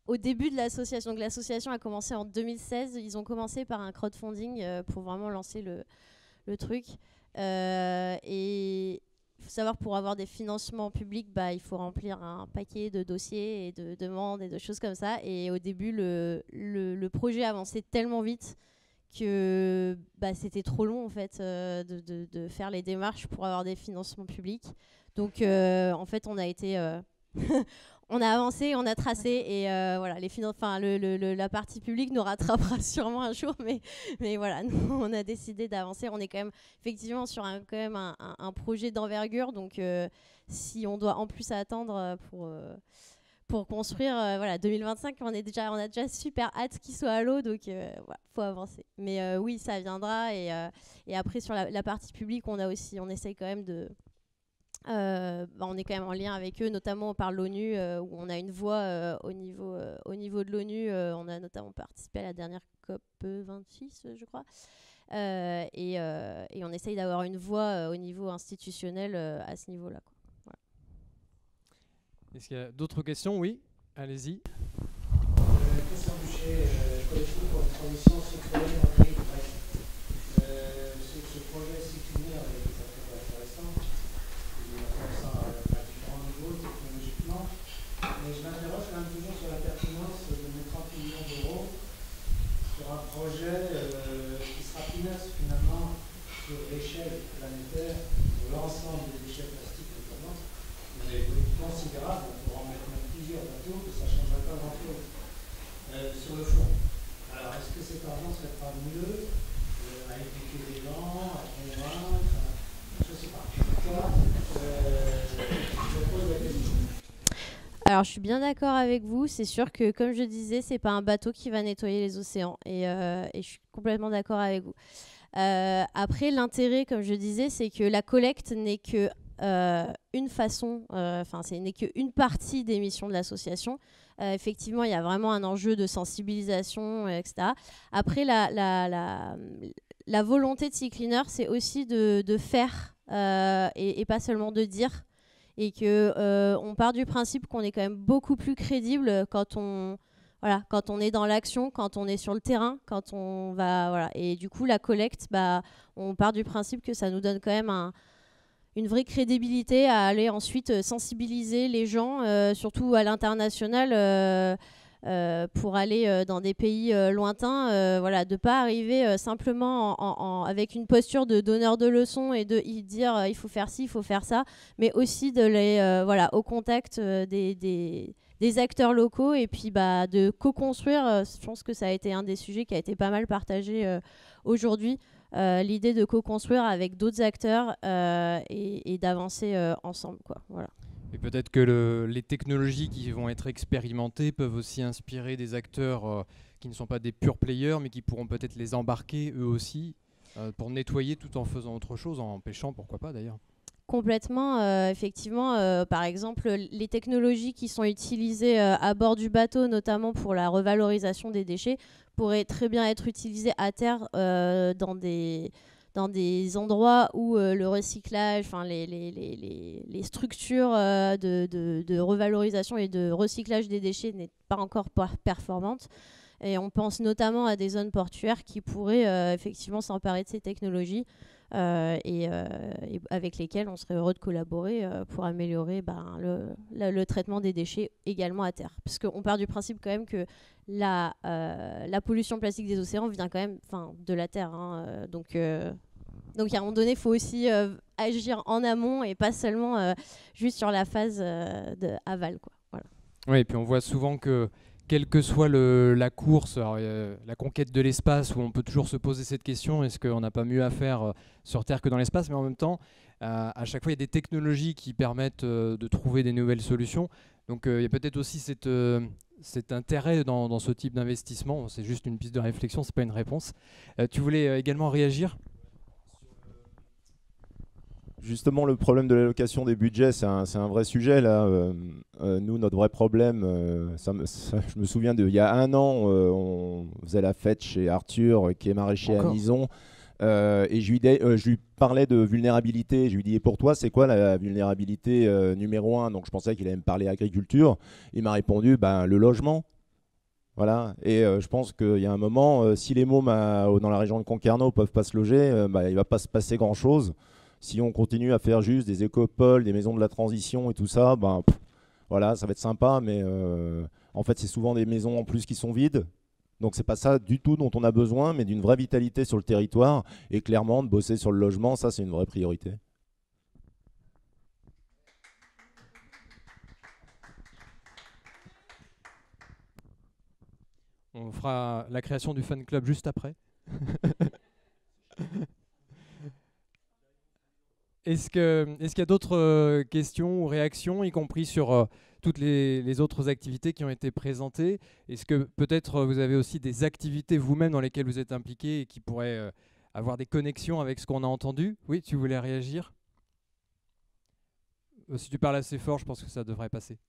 au début de l'association, donc l'association a commencé en 2016. Ils ont commencé par un crowdfunding pour vraiment lancer le truc. Et il faut savoir, pour avoir des financements publics, il faut remplir un paquet de dossiers et de demandes et de choses comme ça. Et au début, le projet avançait tellement vite que c'était trop long en fait de faire les démarches pour avoir des financements publics. Donc en fait on a été on a avancé, on a tracé et voilà, la partie publique nous rattrapera sûrement un jour, mais voilà, nous, on a décidé d'avancer. On est quand même effectivement sur un projet d'envergure, donc si on doit en plus attendre pour construire, 2025, on a déjà super hâte qu'il soit à l'eau, donc faut avancer. Mais oui, ça viendra, et après sur la partie publique, on essaye quand même de... on est quand même en lien avec eux, notamment par l'ONU, où on a une voix au niveau de l'ONU. On a notamment participé à la dernière COP 26, je crois. Et on essaye d'avoir une voix au niveau institutionnel à ce niveau-là, quoi. Voilà. Est-ce qu'il y a d'autres questions? Oui, allez-y. Christian Boucher, collectif pour la transition citoyenne en Afrique. Ce projet CityCleaner est tout à fait intéressant. Il est intéressant à différents niveaux technologiquement. Mais je m'interroge quand même toujours sur la pertinence de mes 30 millions d'euros sur un projet qui sera finalement sur l'échelle planétaire, sur l'ensemble des déchets plastiques notamment. Vous avez une considérable, on pourra en mettre même plusieurs bateaux, que ça ne changerait pas grand-chose sur le fond. Alors, est-ce que cet argent ne serait pas mieux à éduquer les gens, à convaincre, je ne sais pas. Je pose la question. Alors, je suis bien d'accord avec vous. C'est sûr que, comme je disais, c'est pas un bateau qui va nettoyer les océans. Et je suis complètement d'accord avec vous. Après, l'intérêt, comme je disais, c'est que la collecte n'est que une façon, n'est qu'une partie des missions de l'association. Effectivement, il y a vraiment un enjeu de sensibilisation, etc. Après, la volonté de CityCleaner, c'est aussi de faire et pas seulement de dire. Et qu'on part du principe qu'on est quand même beaucoup plus crédible quand on est dans l'action, quand on est sur le terrain, quand on va... Voilà. Et du coup, la collecte, on part du principe que ça nous donne quand même une vraie crédibilité à aller ensuite sensibiliser les gens, surtout à l'international, pour aller dans des pays lointains, de ne pas arriver simplement avec une posture de donneur de leçons et de dire il faut faire ci, il faut faire ça, mais aussi de les au contact des acteurs locaux, et puis de co-construire. Je pense que ça a été un des sujets qui a été pas mal partagé aujourd'hui. L'idée de co-construire avec d'autres acteurs et d'avancer ensemble, quoi. Voilà. Et peut-être que les technologies qui vont être expérimentées peuvent aussi inspirer des acteurs qui ne sont pas des pure players, mais qui pourront peut-être les embarquer eux aussi pour nettoyer tout en faisant autre chose, en pêchant, pourquoi pas d'ailleurs. Complètement, effectivement, par exemple, les technologies qui sont utilisées à bord du bateau, notamment pour la revalorisation des déchets, pourraient très bien être utilisées à terre dans des endroits où le recyclage, les structures de revalorisation et de recyclage des déchets n'est pas encore performantes. Et on pense notamment à des zones portuaires qui pourraient effectivement s'emparer de ces technologies. Et avec lesquels on serait heureux de collaborer pour améliorer le traitement des déchets également à terre. Parce qu'on part du principe quand même que la pollution plastique des océans vient quand même de la terre. Hein, donc à un moment donné, il faut aussi agir en amont et pas seulement juste sur la phase de aval, quoi. Voilà. Oui, et puis on voit souvent que quelle que soit la course, la conquête de l'espace, où on peut toujours se poser cette question, est-ce qu'on n'a pas mieux à faire sur Terre que dans l'espace? Mais en même temps, à chaque fois, il y a des technologies qui permettent de trouver des nouvelles solutions. Donc il y a peut-être aussi cet intérêt dans ce type d'investissement. C'est juste une piste de réflexion, ce n'est pas une réponse. Tu voulais également réagir? Justement, le problème de l'allocation des budgets, c'est un vrai sujet là. Nous, notre vrai problème, je me souviens il y a un an, on faisait la fête chez Arthur, qui est maraîcher à Nison, et je lui parlais de vulnérabilité. Je lui dis, et pour toi, c'est quoi la vulnérabilité numéro 1? Donc je pensais qu'il allait me parler agriculture. Il m'a répondu, le logement. Voilà, et je pense qu'il y a un moment, si les mômes dans la région de Concarneau ne peuvent pas se loger, il ne va pas se passer grand-chose. Si on continue à faire juste des écopoles, des maisons de la transition et tout ça, voilà, ça va être sympa, mais en fait, c'est souvent des maisons en plus qui sont vides. Donc c'est pas ça du tout dont on a besoin, mais d'une vraie vitalité sur le territoire, et clairement de bosser sur le logement, ça c'est une vraie priorité. On fera la création du fan club juste après. Est-ce qu'il y a d'autres questions ou réactions, y compris sur toutes les autres activités qui ont été présentées? Est-ce que peut-être vous avez aussi des activités vous-même dans lesquelles vous êtes impliqués et qui pourraient avoir des connexions avec ce qu'on a entendu? Oui, tu voulais réagir? Si tu parles assez fort, je pense que ça devrait passer.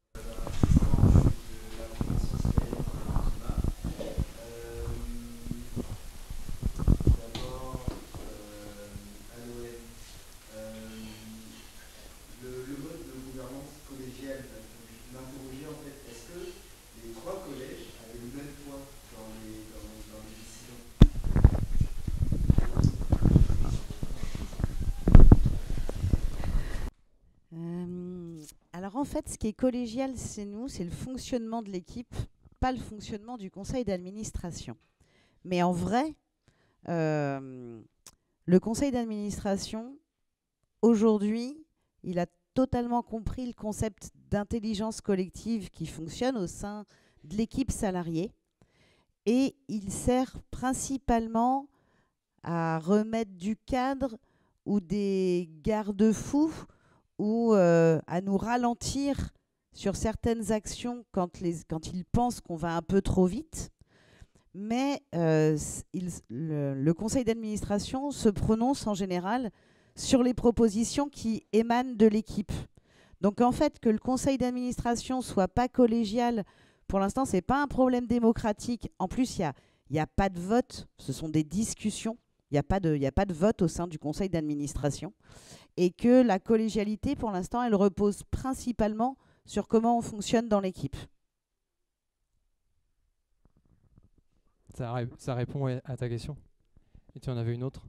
Alors en fait, ce qui est collégial, c'est le fonctionnement de l'équipe, pas le fonctionnement du conseil d'administration. Mais en vrai, le conseil d'administration, aujourd'hui, il a totalement compris le concept d'intelligence collective qui fonctionne au sein de l'équipe salariée. Et il sert principalement à remettre du cadre ou des garde-fous ou à nous ralentir sur certaines actions quand ils pensent qu'on va un peu trop vite. Mais le conseil d'administration se prononce en général sur les propositions qui émanent de l'équipe. Donc en fait, que le conseil d'administration soit pas collégial, pour l'instant, ce n'est pas un problème démocratique. En plus, il n'y a pas de vote, ce sont des discussions. Il n'y a pas de vote au sein du conseil d'administration. Et que la collégialité, pour l'instant, elle repose principalement sur comment on fonctionne dans l'équipe. Ça répond à ta question. Et tu en avais une autre?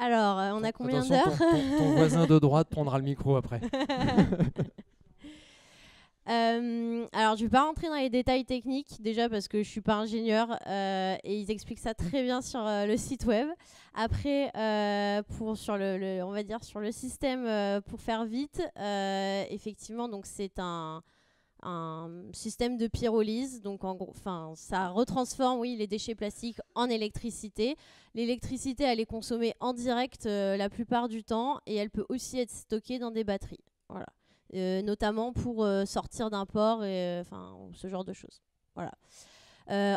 Alors, on a combien Attention, d'heures? ton voisin de droite prendra le micro après. Alors, je ne vais pas rentrer dans les détails techniques, déjà parce que je ne suis pas ingénieure et ils expliquent ça très bien sur le site web. Après, sur le système, pour faire vite, effectivement, donc c'est un système de pyrolyse, donc en gros, ça retransforme les déchets plastiques en électricité. L'électricité, elle est consommée en direct la plupart du temps et elle peut aussi être stockée dans des batteries, voilà. Notamment pour sortir d'un port et ce genre de choses. Voilà.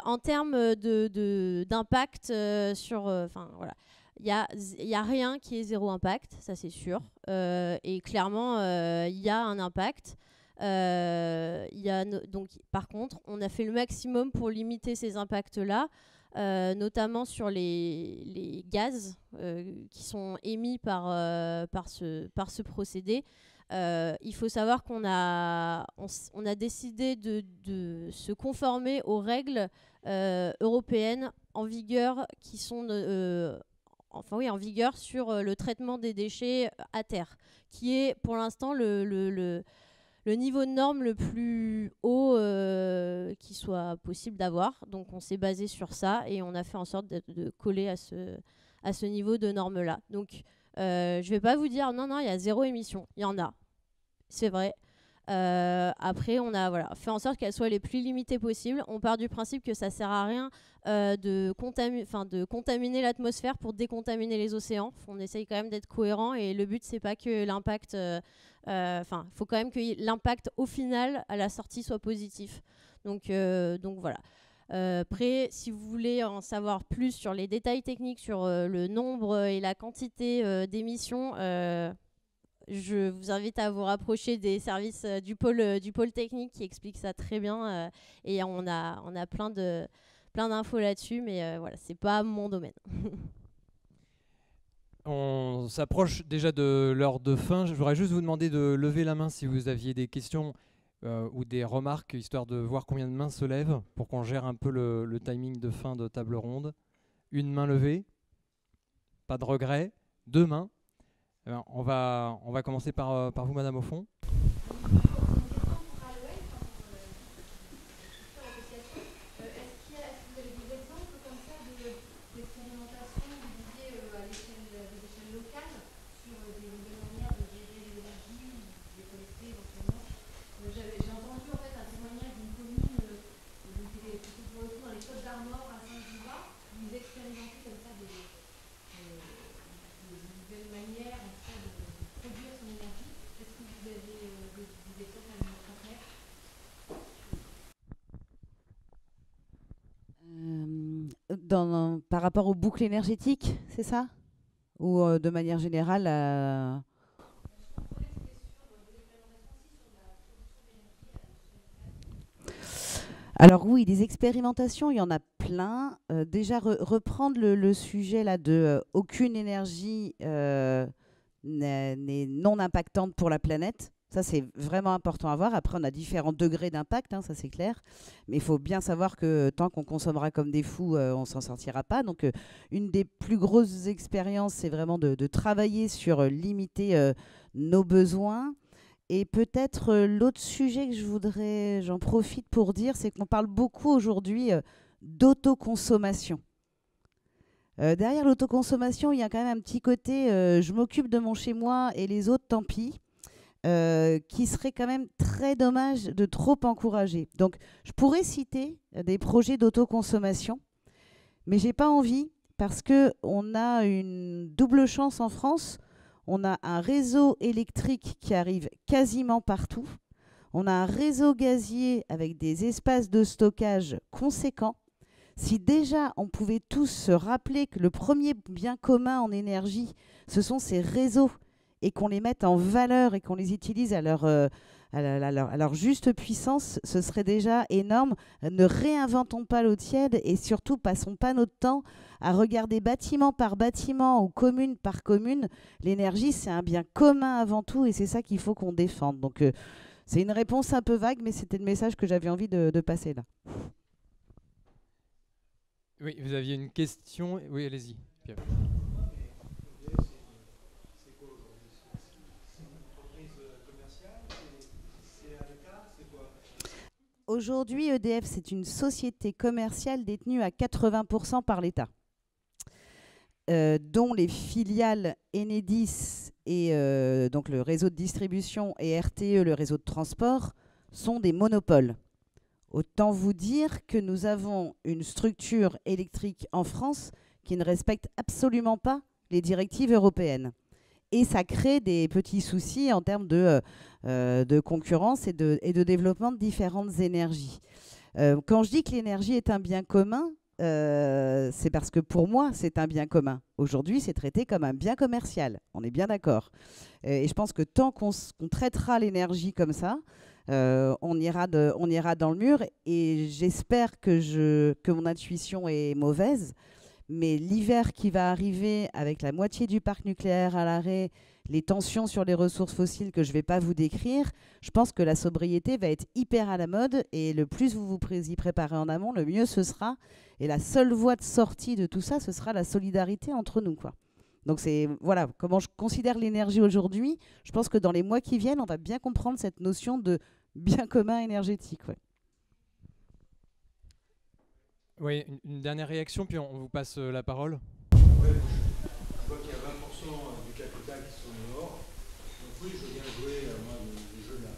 En termes d'impact sur, voilà. Il y a rien qui est zéro impact, ça c'est sûr. Et clairement, il y a un impact. Donc, par contre, on a fait le maximum pour limiter ces impacts-là, notamment sur les gaz qui sont émis par ce procédé. Il faut savoir qu'on a décidé de se conformer aux règles européennes en vigueur qui sont en vigueur sur le traitement des déchets à terre, qui est pour l'instant le niveau de norme le plus haut qui soit possible d'avoir. Donc on s'est basé sur ça et on a fait en sorte de coller à ce niveau de norme-là. Donc je ne vais pas vous dire non, il y a zéro émission. Il y en a, c'est vrai. Après, on a fait en sorte qu'elles soient les plus limitées possibles. On part du principe que ça sert à rien de contaminer l'atmosphère pour décontaminer les océans. On essaye quand même d'être cohérent et le but, c'est pas que l'impact... faut quand même que l'impact au final, à la sortie, soit positif. Donc voilà. Après, si vous voulez en savoir plus sur les détails techniques, sur le nombre et la quantité d'émissions, je vous invite à vous rapprocher des services du pôle technique qui explique ça très bien. Et on a plein d'infos là-dessus, mais voilà, c'est pas mon domaine. On s'approche déjà de l'heure de fin. Je voudrais juste vous demander de lever la main si vous aviez des questions ou des remarques, histoire de voir combien de mains se lèvent pour qu'on gère un peu le timing de fin de table ronde. Une main levée, pas de regret. 2 mains. Alors, on va commencer par vous, Madame au fond. Par rapport aux boucles énergétiques, c'est ça? Ou de manière générale Alors oui, des expérimentations, il y en a plein. Déjà, reprendre le sujet là de aucune énergie n'est non impactante pour la planète. Ça, c'est vraiment important à voir. Après, on a différents degrés d'impact, ça c'est clair. Mais il faut bien savoir que tant qu'on consommera comme des fous, on ne s'en sortira pas. Donc, une des plus grosses expériences, c'est vraiment de travailler sur limiter nos besoins. Et peut-être l'autre sujet que j'en profite pour dire, c'est qu'on parle beaucoup aujourd'hui d'autoconsommation. Derrière l'autoconsommation, il y a quand même un petit côté je m'occupe de mon chez-moi et les autres, tant pis. Qui serait quand même très dommage de trop encourager. Donc, je pourrais citer des projets d'autoconsommation, mais j'ai pas envie parce qu'on a une double chance en France. On a un réseau électrique qui arrive quasiment partout. On a un réseau gazier avec des espaces de stockage conséquents. Si déjà on pouvait tous se rappeler que le premier bien commun en énergie, ce sont ces réseaux, et qu'on les mette en valeur et qu'on les utilise à leur juste puissance, ce serait déjà énorme. Ne réinventons pas l'eau tiède et surtout passons pas notre temps à regarder bâtiment par bâtiment ou commune par commune. L'énergie, c'est un bien commun avant tout et c'est ça qu'il faut qu'on défende. Donc c'est une réponse un peu vague, mais c'était le message que j'avais envie de passer là. Oui, vous aviez une question. Oui, allez-y. Pierre. Aujourd'hui, EDF, c'est une société commerciale détenue à 80% par l'État, dont les filiales Enedis et donc le réseau de distribution et RTE, le réseau de transport, sont des monopoles. Autant vous dire que nous avons une structure électrique en France qui ne respecte absolument pas les directives européennes. Et ça crée des petits soucis en termes de concurrence et de développement de différentes énergies. Quand je dis que l'énergie est un bien commun, c'est parce que pour moi, c'est un bien commun. Aujourd'hui, c'est traité comme un bien commercial. On est bien d'accord. Et je pense que tant qu'on traitera l'énergie comme ça, on ira dans le mur. Et j'espère que mon intuition est mauvaise. Mais l'hiver qui va arriver avec la moitié du parc nucléaire à l'arrêt, les tensions sur les ressources fossiles que je ne vais pas vous décrire, je pense que la sobriété va être hyper à la mode et le plus vous y préparez en amont, le mieux ce sera. Et la seule voie de sortie de tout ça, ce sera la solidarité entre nous, quoi. Donc c'est voilà comment je considère l'énergie aujourd'hui. Je pense que dans les mois qui viennent, on va bien comprendre cette notion de bien commun énergétique. Ouais. Oui, une dernière réaction, puis on vous passe la parole. Ouais, je vois qu'il y a 20% du capital qui sont dehors. Donc oui, je veux bien jouer moi, le jeu là.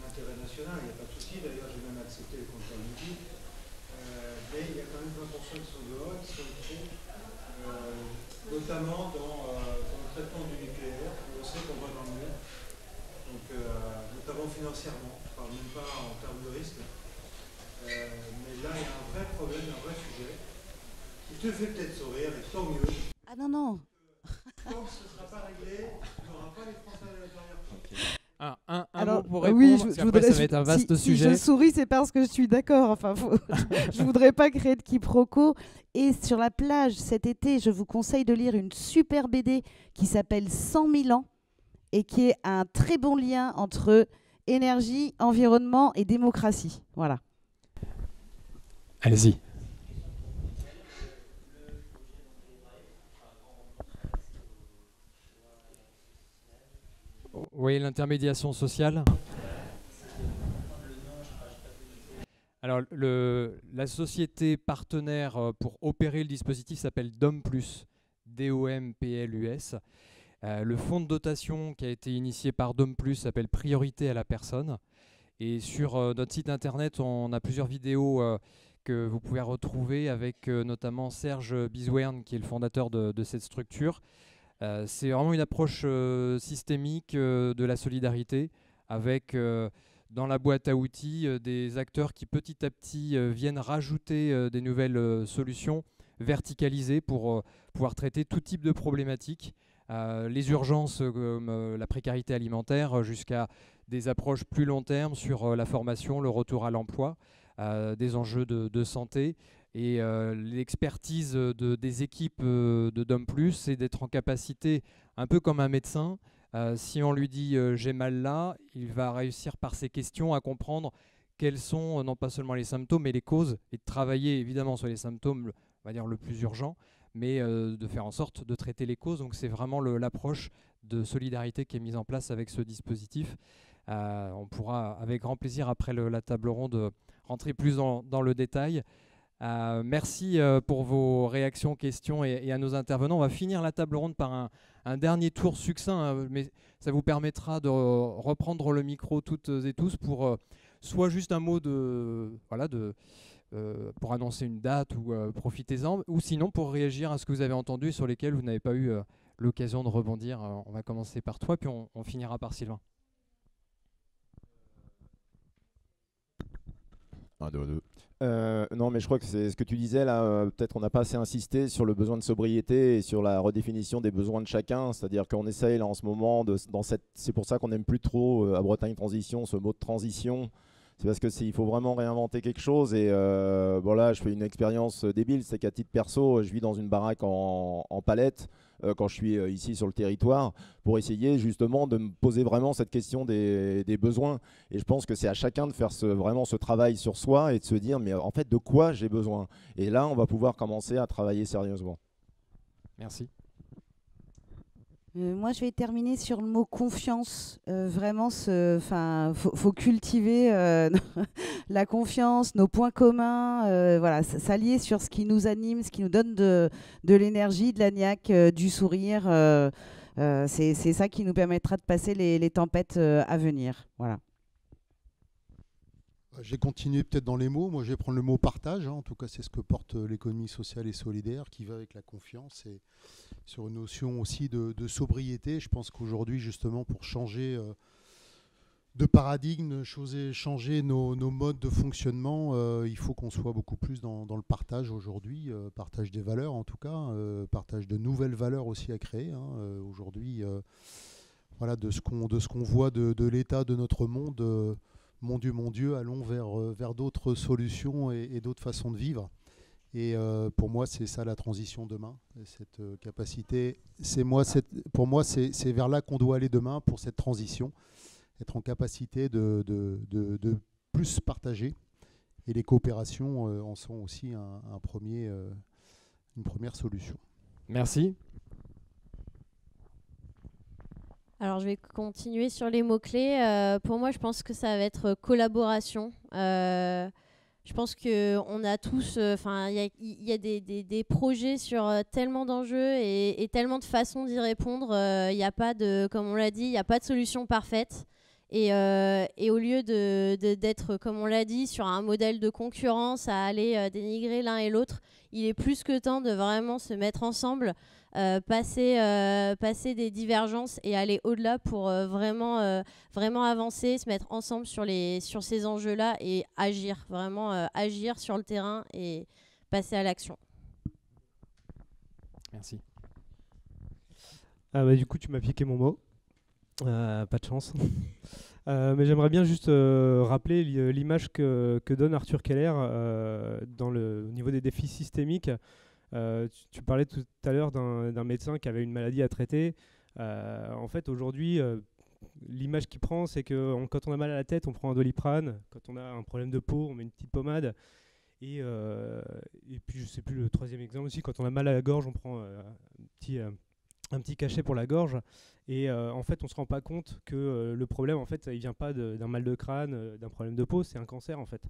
l'intérêt national, il n'y a pas de souci. D'ailleurs, j'ai même accepté le compteur midi. Mais il y a quand même 20% qui sont dehors, qui sont trop, notamment dans le traitement du nucléaire. On sait qu'on va dans le mur, donc, notamment financièrement. Je ne parle même pas en termes de risque. Mais là, il y a un vrai problème, un vrai sujet, qui te fait peut-être sourire, et tant mieux. Ah non, non. Tant que ce ne sera pas réglé, tu n'auras pas les Français à l'intérieur. Un mot pour répondre, oui, parce qu'après, ça va être un vaste sujet. Si je souris, c'est parce que je suis d'accord. Enfin, je voudrais pas créer de quiproquo. Et sur la plage, cet été, je vous conseille de lire une super BD qui s'appelle 100 000 ans et qui est un très bon lien entre énergie, environnement et démocratie. Voilà. Allez-y. Oui, l'intermédiation sociale. Alors, la société partenaire pour opérer le dispositif s'appelle DOMPLUS, DOMPLUS. Le fonds de dotation qui a été initié par DOMPLUS s'appelle Priorité à la personne. Et sur notre site internet, on a plusieurs vidéos que vous pouvez retrouver avec notamment Serge Bizouerne, qui est le fondateur de cette structure. C'est vraiment une approche systémique de la solidarité avec dans la boîte à outils des acteurs qui petit à petit viennent rajouter des nouvelles solutions verticalisées pour pouvoir traiter tout type de problématiques, les urgences comme la précarité alimentaire jusqu'à des approches plus long terme sur la formation, le retour à l'emploi, des enjeux de santé. Et l'expertise des équipes de DOMPLUS, c'est d'être en capacité, un peu comme un médecin, si on lui dit j'ai mal là, il va réussir par ses questions à comprendre quels sont non pas seulement les symptômes, mais les causes, et de travailler évidemment sur les symptômes, on va dire le plus urgent, mais de faire en sorte de traiter les causes. Donc c'est vraiment l'approche de solidarité qui est mise en place avec ce dispositif. On pourra avec grand plaisir après la table ronde rentrer plus dans le détail. Merci pour vos réactions, questions et à nos intervenants. On va finir la table ronde par un dernier tour succinct, mais ça vous permettra de reprendre le micro toutes et tous pour soit juste un mot pour annoncer une date ou profitez-en, ou sinon pour réagir à ce que vous avez entendu et sur lesquels vous n'avez pas eu l'occasion de rebondir. On va commencer par toi, puis on finira par Sylvain. 1, 2, 2. Non, mais je crois que c'est ce que tu disais là. Peut-être qu'on n'a pas assez insisté sur le besoin de sobriété et sur la redéfinition des besoins de chacun. C'est-à-dire qu'on essaye là en ce moment, c'est pour ça qu'on n'aime plus trop à Bretagne Transition ce mot de transition. C'est parce qu'il faut vraiment réinventer quelque chose. Et voilà, je fais une expérience débile, c'est qu'à titre perso, je vis dans une baraque en palette quand je suis ici sur le territoire, pour essayer justement de me poser vraiment cette question des besoins. Et je pense que c'est à chacun de faire vraiment ce travail sur soi et de se dire, mais en fait, de quoi j'ai besoin? Et là, on va pouvoir commencer à travailler sérieusement. Merci. Moi, je vais terminer sur le mot confiance. Vraiment, faut cultiver la confiance, nos points communs, voilà, s'allier sur ce qui nous anime, ce qui nous donne de l'énergie, de la niaque, du sourire. C'est ça qui nous permettra de passer les tempêtes à venir. Voilà. J'ai continué peut-être dans les mots. Moi, je vais prendre le mot partage. En tout cas, c'est ce que porte l'économie sociale et solidaire, qui va avec la confiance et sur une notion aussi de sobriété. Je pense qu'aujourd'hui, justement, pour changer de paradigme, changer nos modes de fonctionnement, il faut qu'on soit beaucoup plus dans le partage aujourd'hui, partage des valeurs en tout cas, partage de nouvelles valeurs aussi à créer. Aujourd'hui, voilà, de ce qu'on voit de l'état de notre monde. Mon Dieu, allons vers d'autres solutions et d'autres façons de vivre. Et pour moi, c'est ça la transition demain. Cette capacité, pour moi, c'est vers là qu'on doit aller demain pour cette transition. Être en capacité de plus partager. Et les coopérations en sont aussi une première solution. Merci. Alors, je vais continuer sur les mots-clés. Pour moi, je pense que ça va être collaboration. Je pense qu'on a tous... il y a des projets sur tellement d'enjeux et tellement de façons d'y répondre. Il n'y a pas de... Comme on l'a dit, il n'y a pas de solution parfaite. Et au lieu d'être, comme on l'a dit, sur un modèle de concurrence à aller dénigrer l'un et l'autre, il est plus que temps de vraiment se mettre ensemble, passer des divergences et aller au-delà pour vraiment avancer, se mettre ensemble sur ces enjeux-là et agir, vraiment agir sur le terrain et passer à l'action. Merci. Du coup, tu m'as piqué mon mot. Pas de chance. Mais j'aimerais bien juste rappeler l'image que donne Arthur Keller au niveau des défis systémiques. Tu parlais tout à l'heure d'un médecin qui avait une maladie à traiter. En fait, aujourd'hui, l'image qu'il prend, c'est que quand on a mal à la tête, on prend un Doliprane. Quand on a un problème de peau, on met une petite pommade. Et puis, je ne sais plus le troisième exemple aussi, quand on a mal à la gorge, on prend un petit cachet pour la gorge. Et en fait, on ne se rend pas compte que le problème, en fait, il ne vient pas d'un mal de crâne, d'un problème de peau, c'est un cancer, en fait.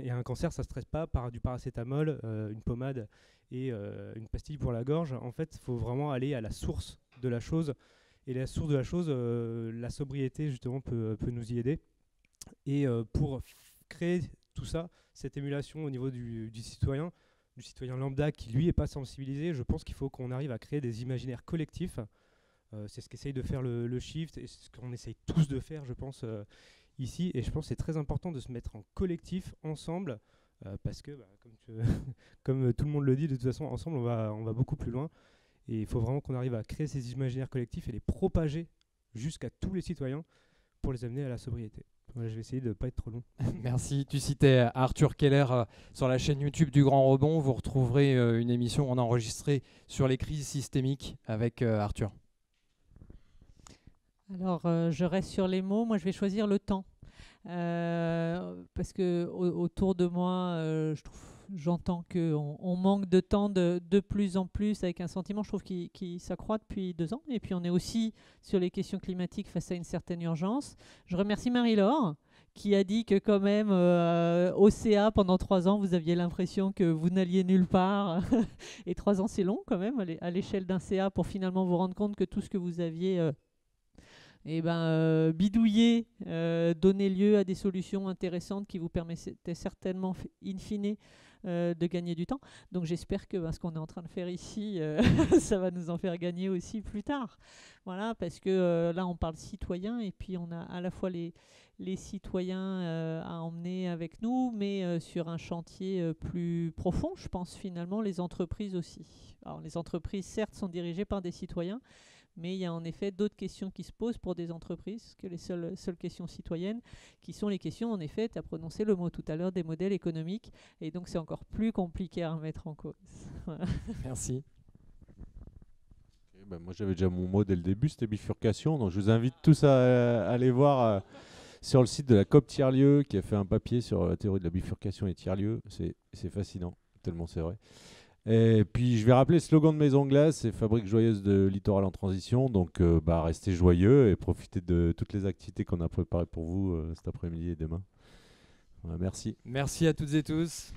Et un cancer, ça ne se traite pas par du paracétamol, une pommade et une pastille pour la gorge. En fait, il faut vraiment aller à la source de la chose. Et la source de la chose, la sobriété, justement, peut nous y aider. Et pour créer tout ça, cette émulation au niveau du citoyen lambda qui, lui, n'est pas sensibilisé, je pense qu'il faut qu'on arrive à créer des imaginaires collectifs. C'est ce qu'essaye de faire le Shift et c'est ce qu'on essaye tous de faire, je pense, ici. Et je pense que c'est très important de se mettre en collectif, ensemble, parce que, comme tout le monde le dit, de toute façon, ensemble, on va beaucoup plus loin. Et il faut vraiment qu'on arrive à créer ces imaginaires collectifs et les propager jusqu'à tous les citoyens pour les amener à la sobriété. Voilà, je vais essayer de ne pas être trop long. Merci. Tu citais Arthur Keller sur la chaîne YouTube du Grand Rebond. Vous retrouverez une émission qu'on a enregistrée sur les crises systémiques avec Arthur. Alors, je reste sur les mots. Moi, je vais choisir le temps. Parce que autour de moi, j'entends qu'on manque de temps de plus en plus, avec un sentiment, je trouve, qui s'accroît depuis 2 ans. Et puis, on est aussi sur les questions climatiques face à une certaine urgence. Je remercie Marie-Laure, qui a dit que quand même, au CA, pendant 3 ans, vous aviez l'impression que vous n'alliez nulle part. Et 3 ans, c'est long quand même, à l'échelle d'un CA, pour finalement vous rendre compte que tout ce que vous aviez bidouillé donnait lieu à des solutions intéressantes qui vous permettaient certainement, in fine, de gagner du temps. Donc j'espère que ce qu'on est en train de faire ici, ça va nous en faire gagner aussi plus tard. Voilà, parce que là, on parle citoyens et puis on a à la fois les citoyens à emmener avec nous, mais sur un chantier plus profond, je pense finalement, les entreprises aussi. Alors les entreprises, certes, sont dirigées par des citoyens, mais il y a en effet d'autres questions qui se posent pour des entreprises que les seules questions citoyennes, qui sont les questions, en effet, tu as prononcé le mot tout à l'heure, des modèles économiques, et donc c'est encore plus compliqué à remettre en cause. Voilà. Merci. Moi j'avais déjà mon mot dès le début, c'était bifurcation, donc je vous invite tous à aller voir sur le site de la COP Tiers-Lieu qui a fait un papier sur la théorie de la bifurcation et tiers-lieu. C'est fascinant, tellement c'est vrai. Et puis je vais rappeler le slogan de Maison Glace, c'est fabrique joyeuse de littoral en transition. Donc restez joyeux et profitez de toutes les activités qu'on a préparées pour vous cet après-midi et demain. Voilà, merci. Merci à toutes et tous.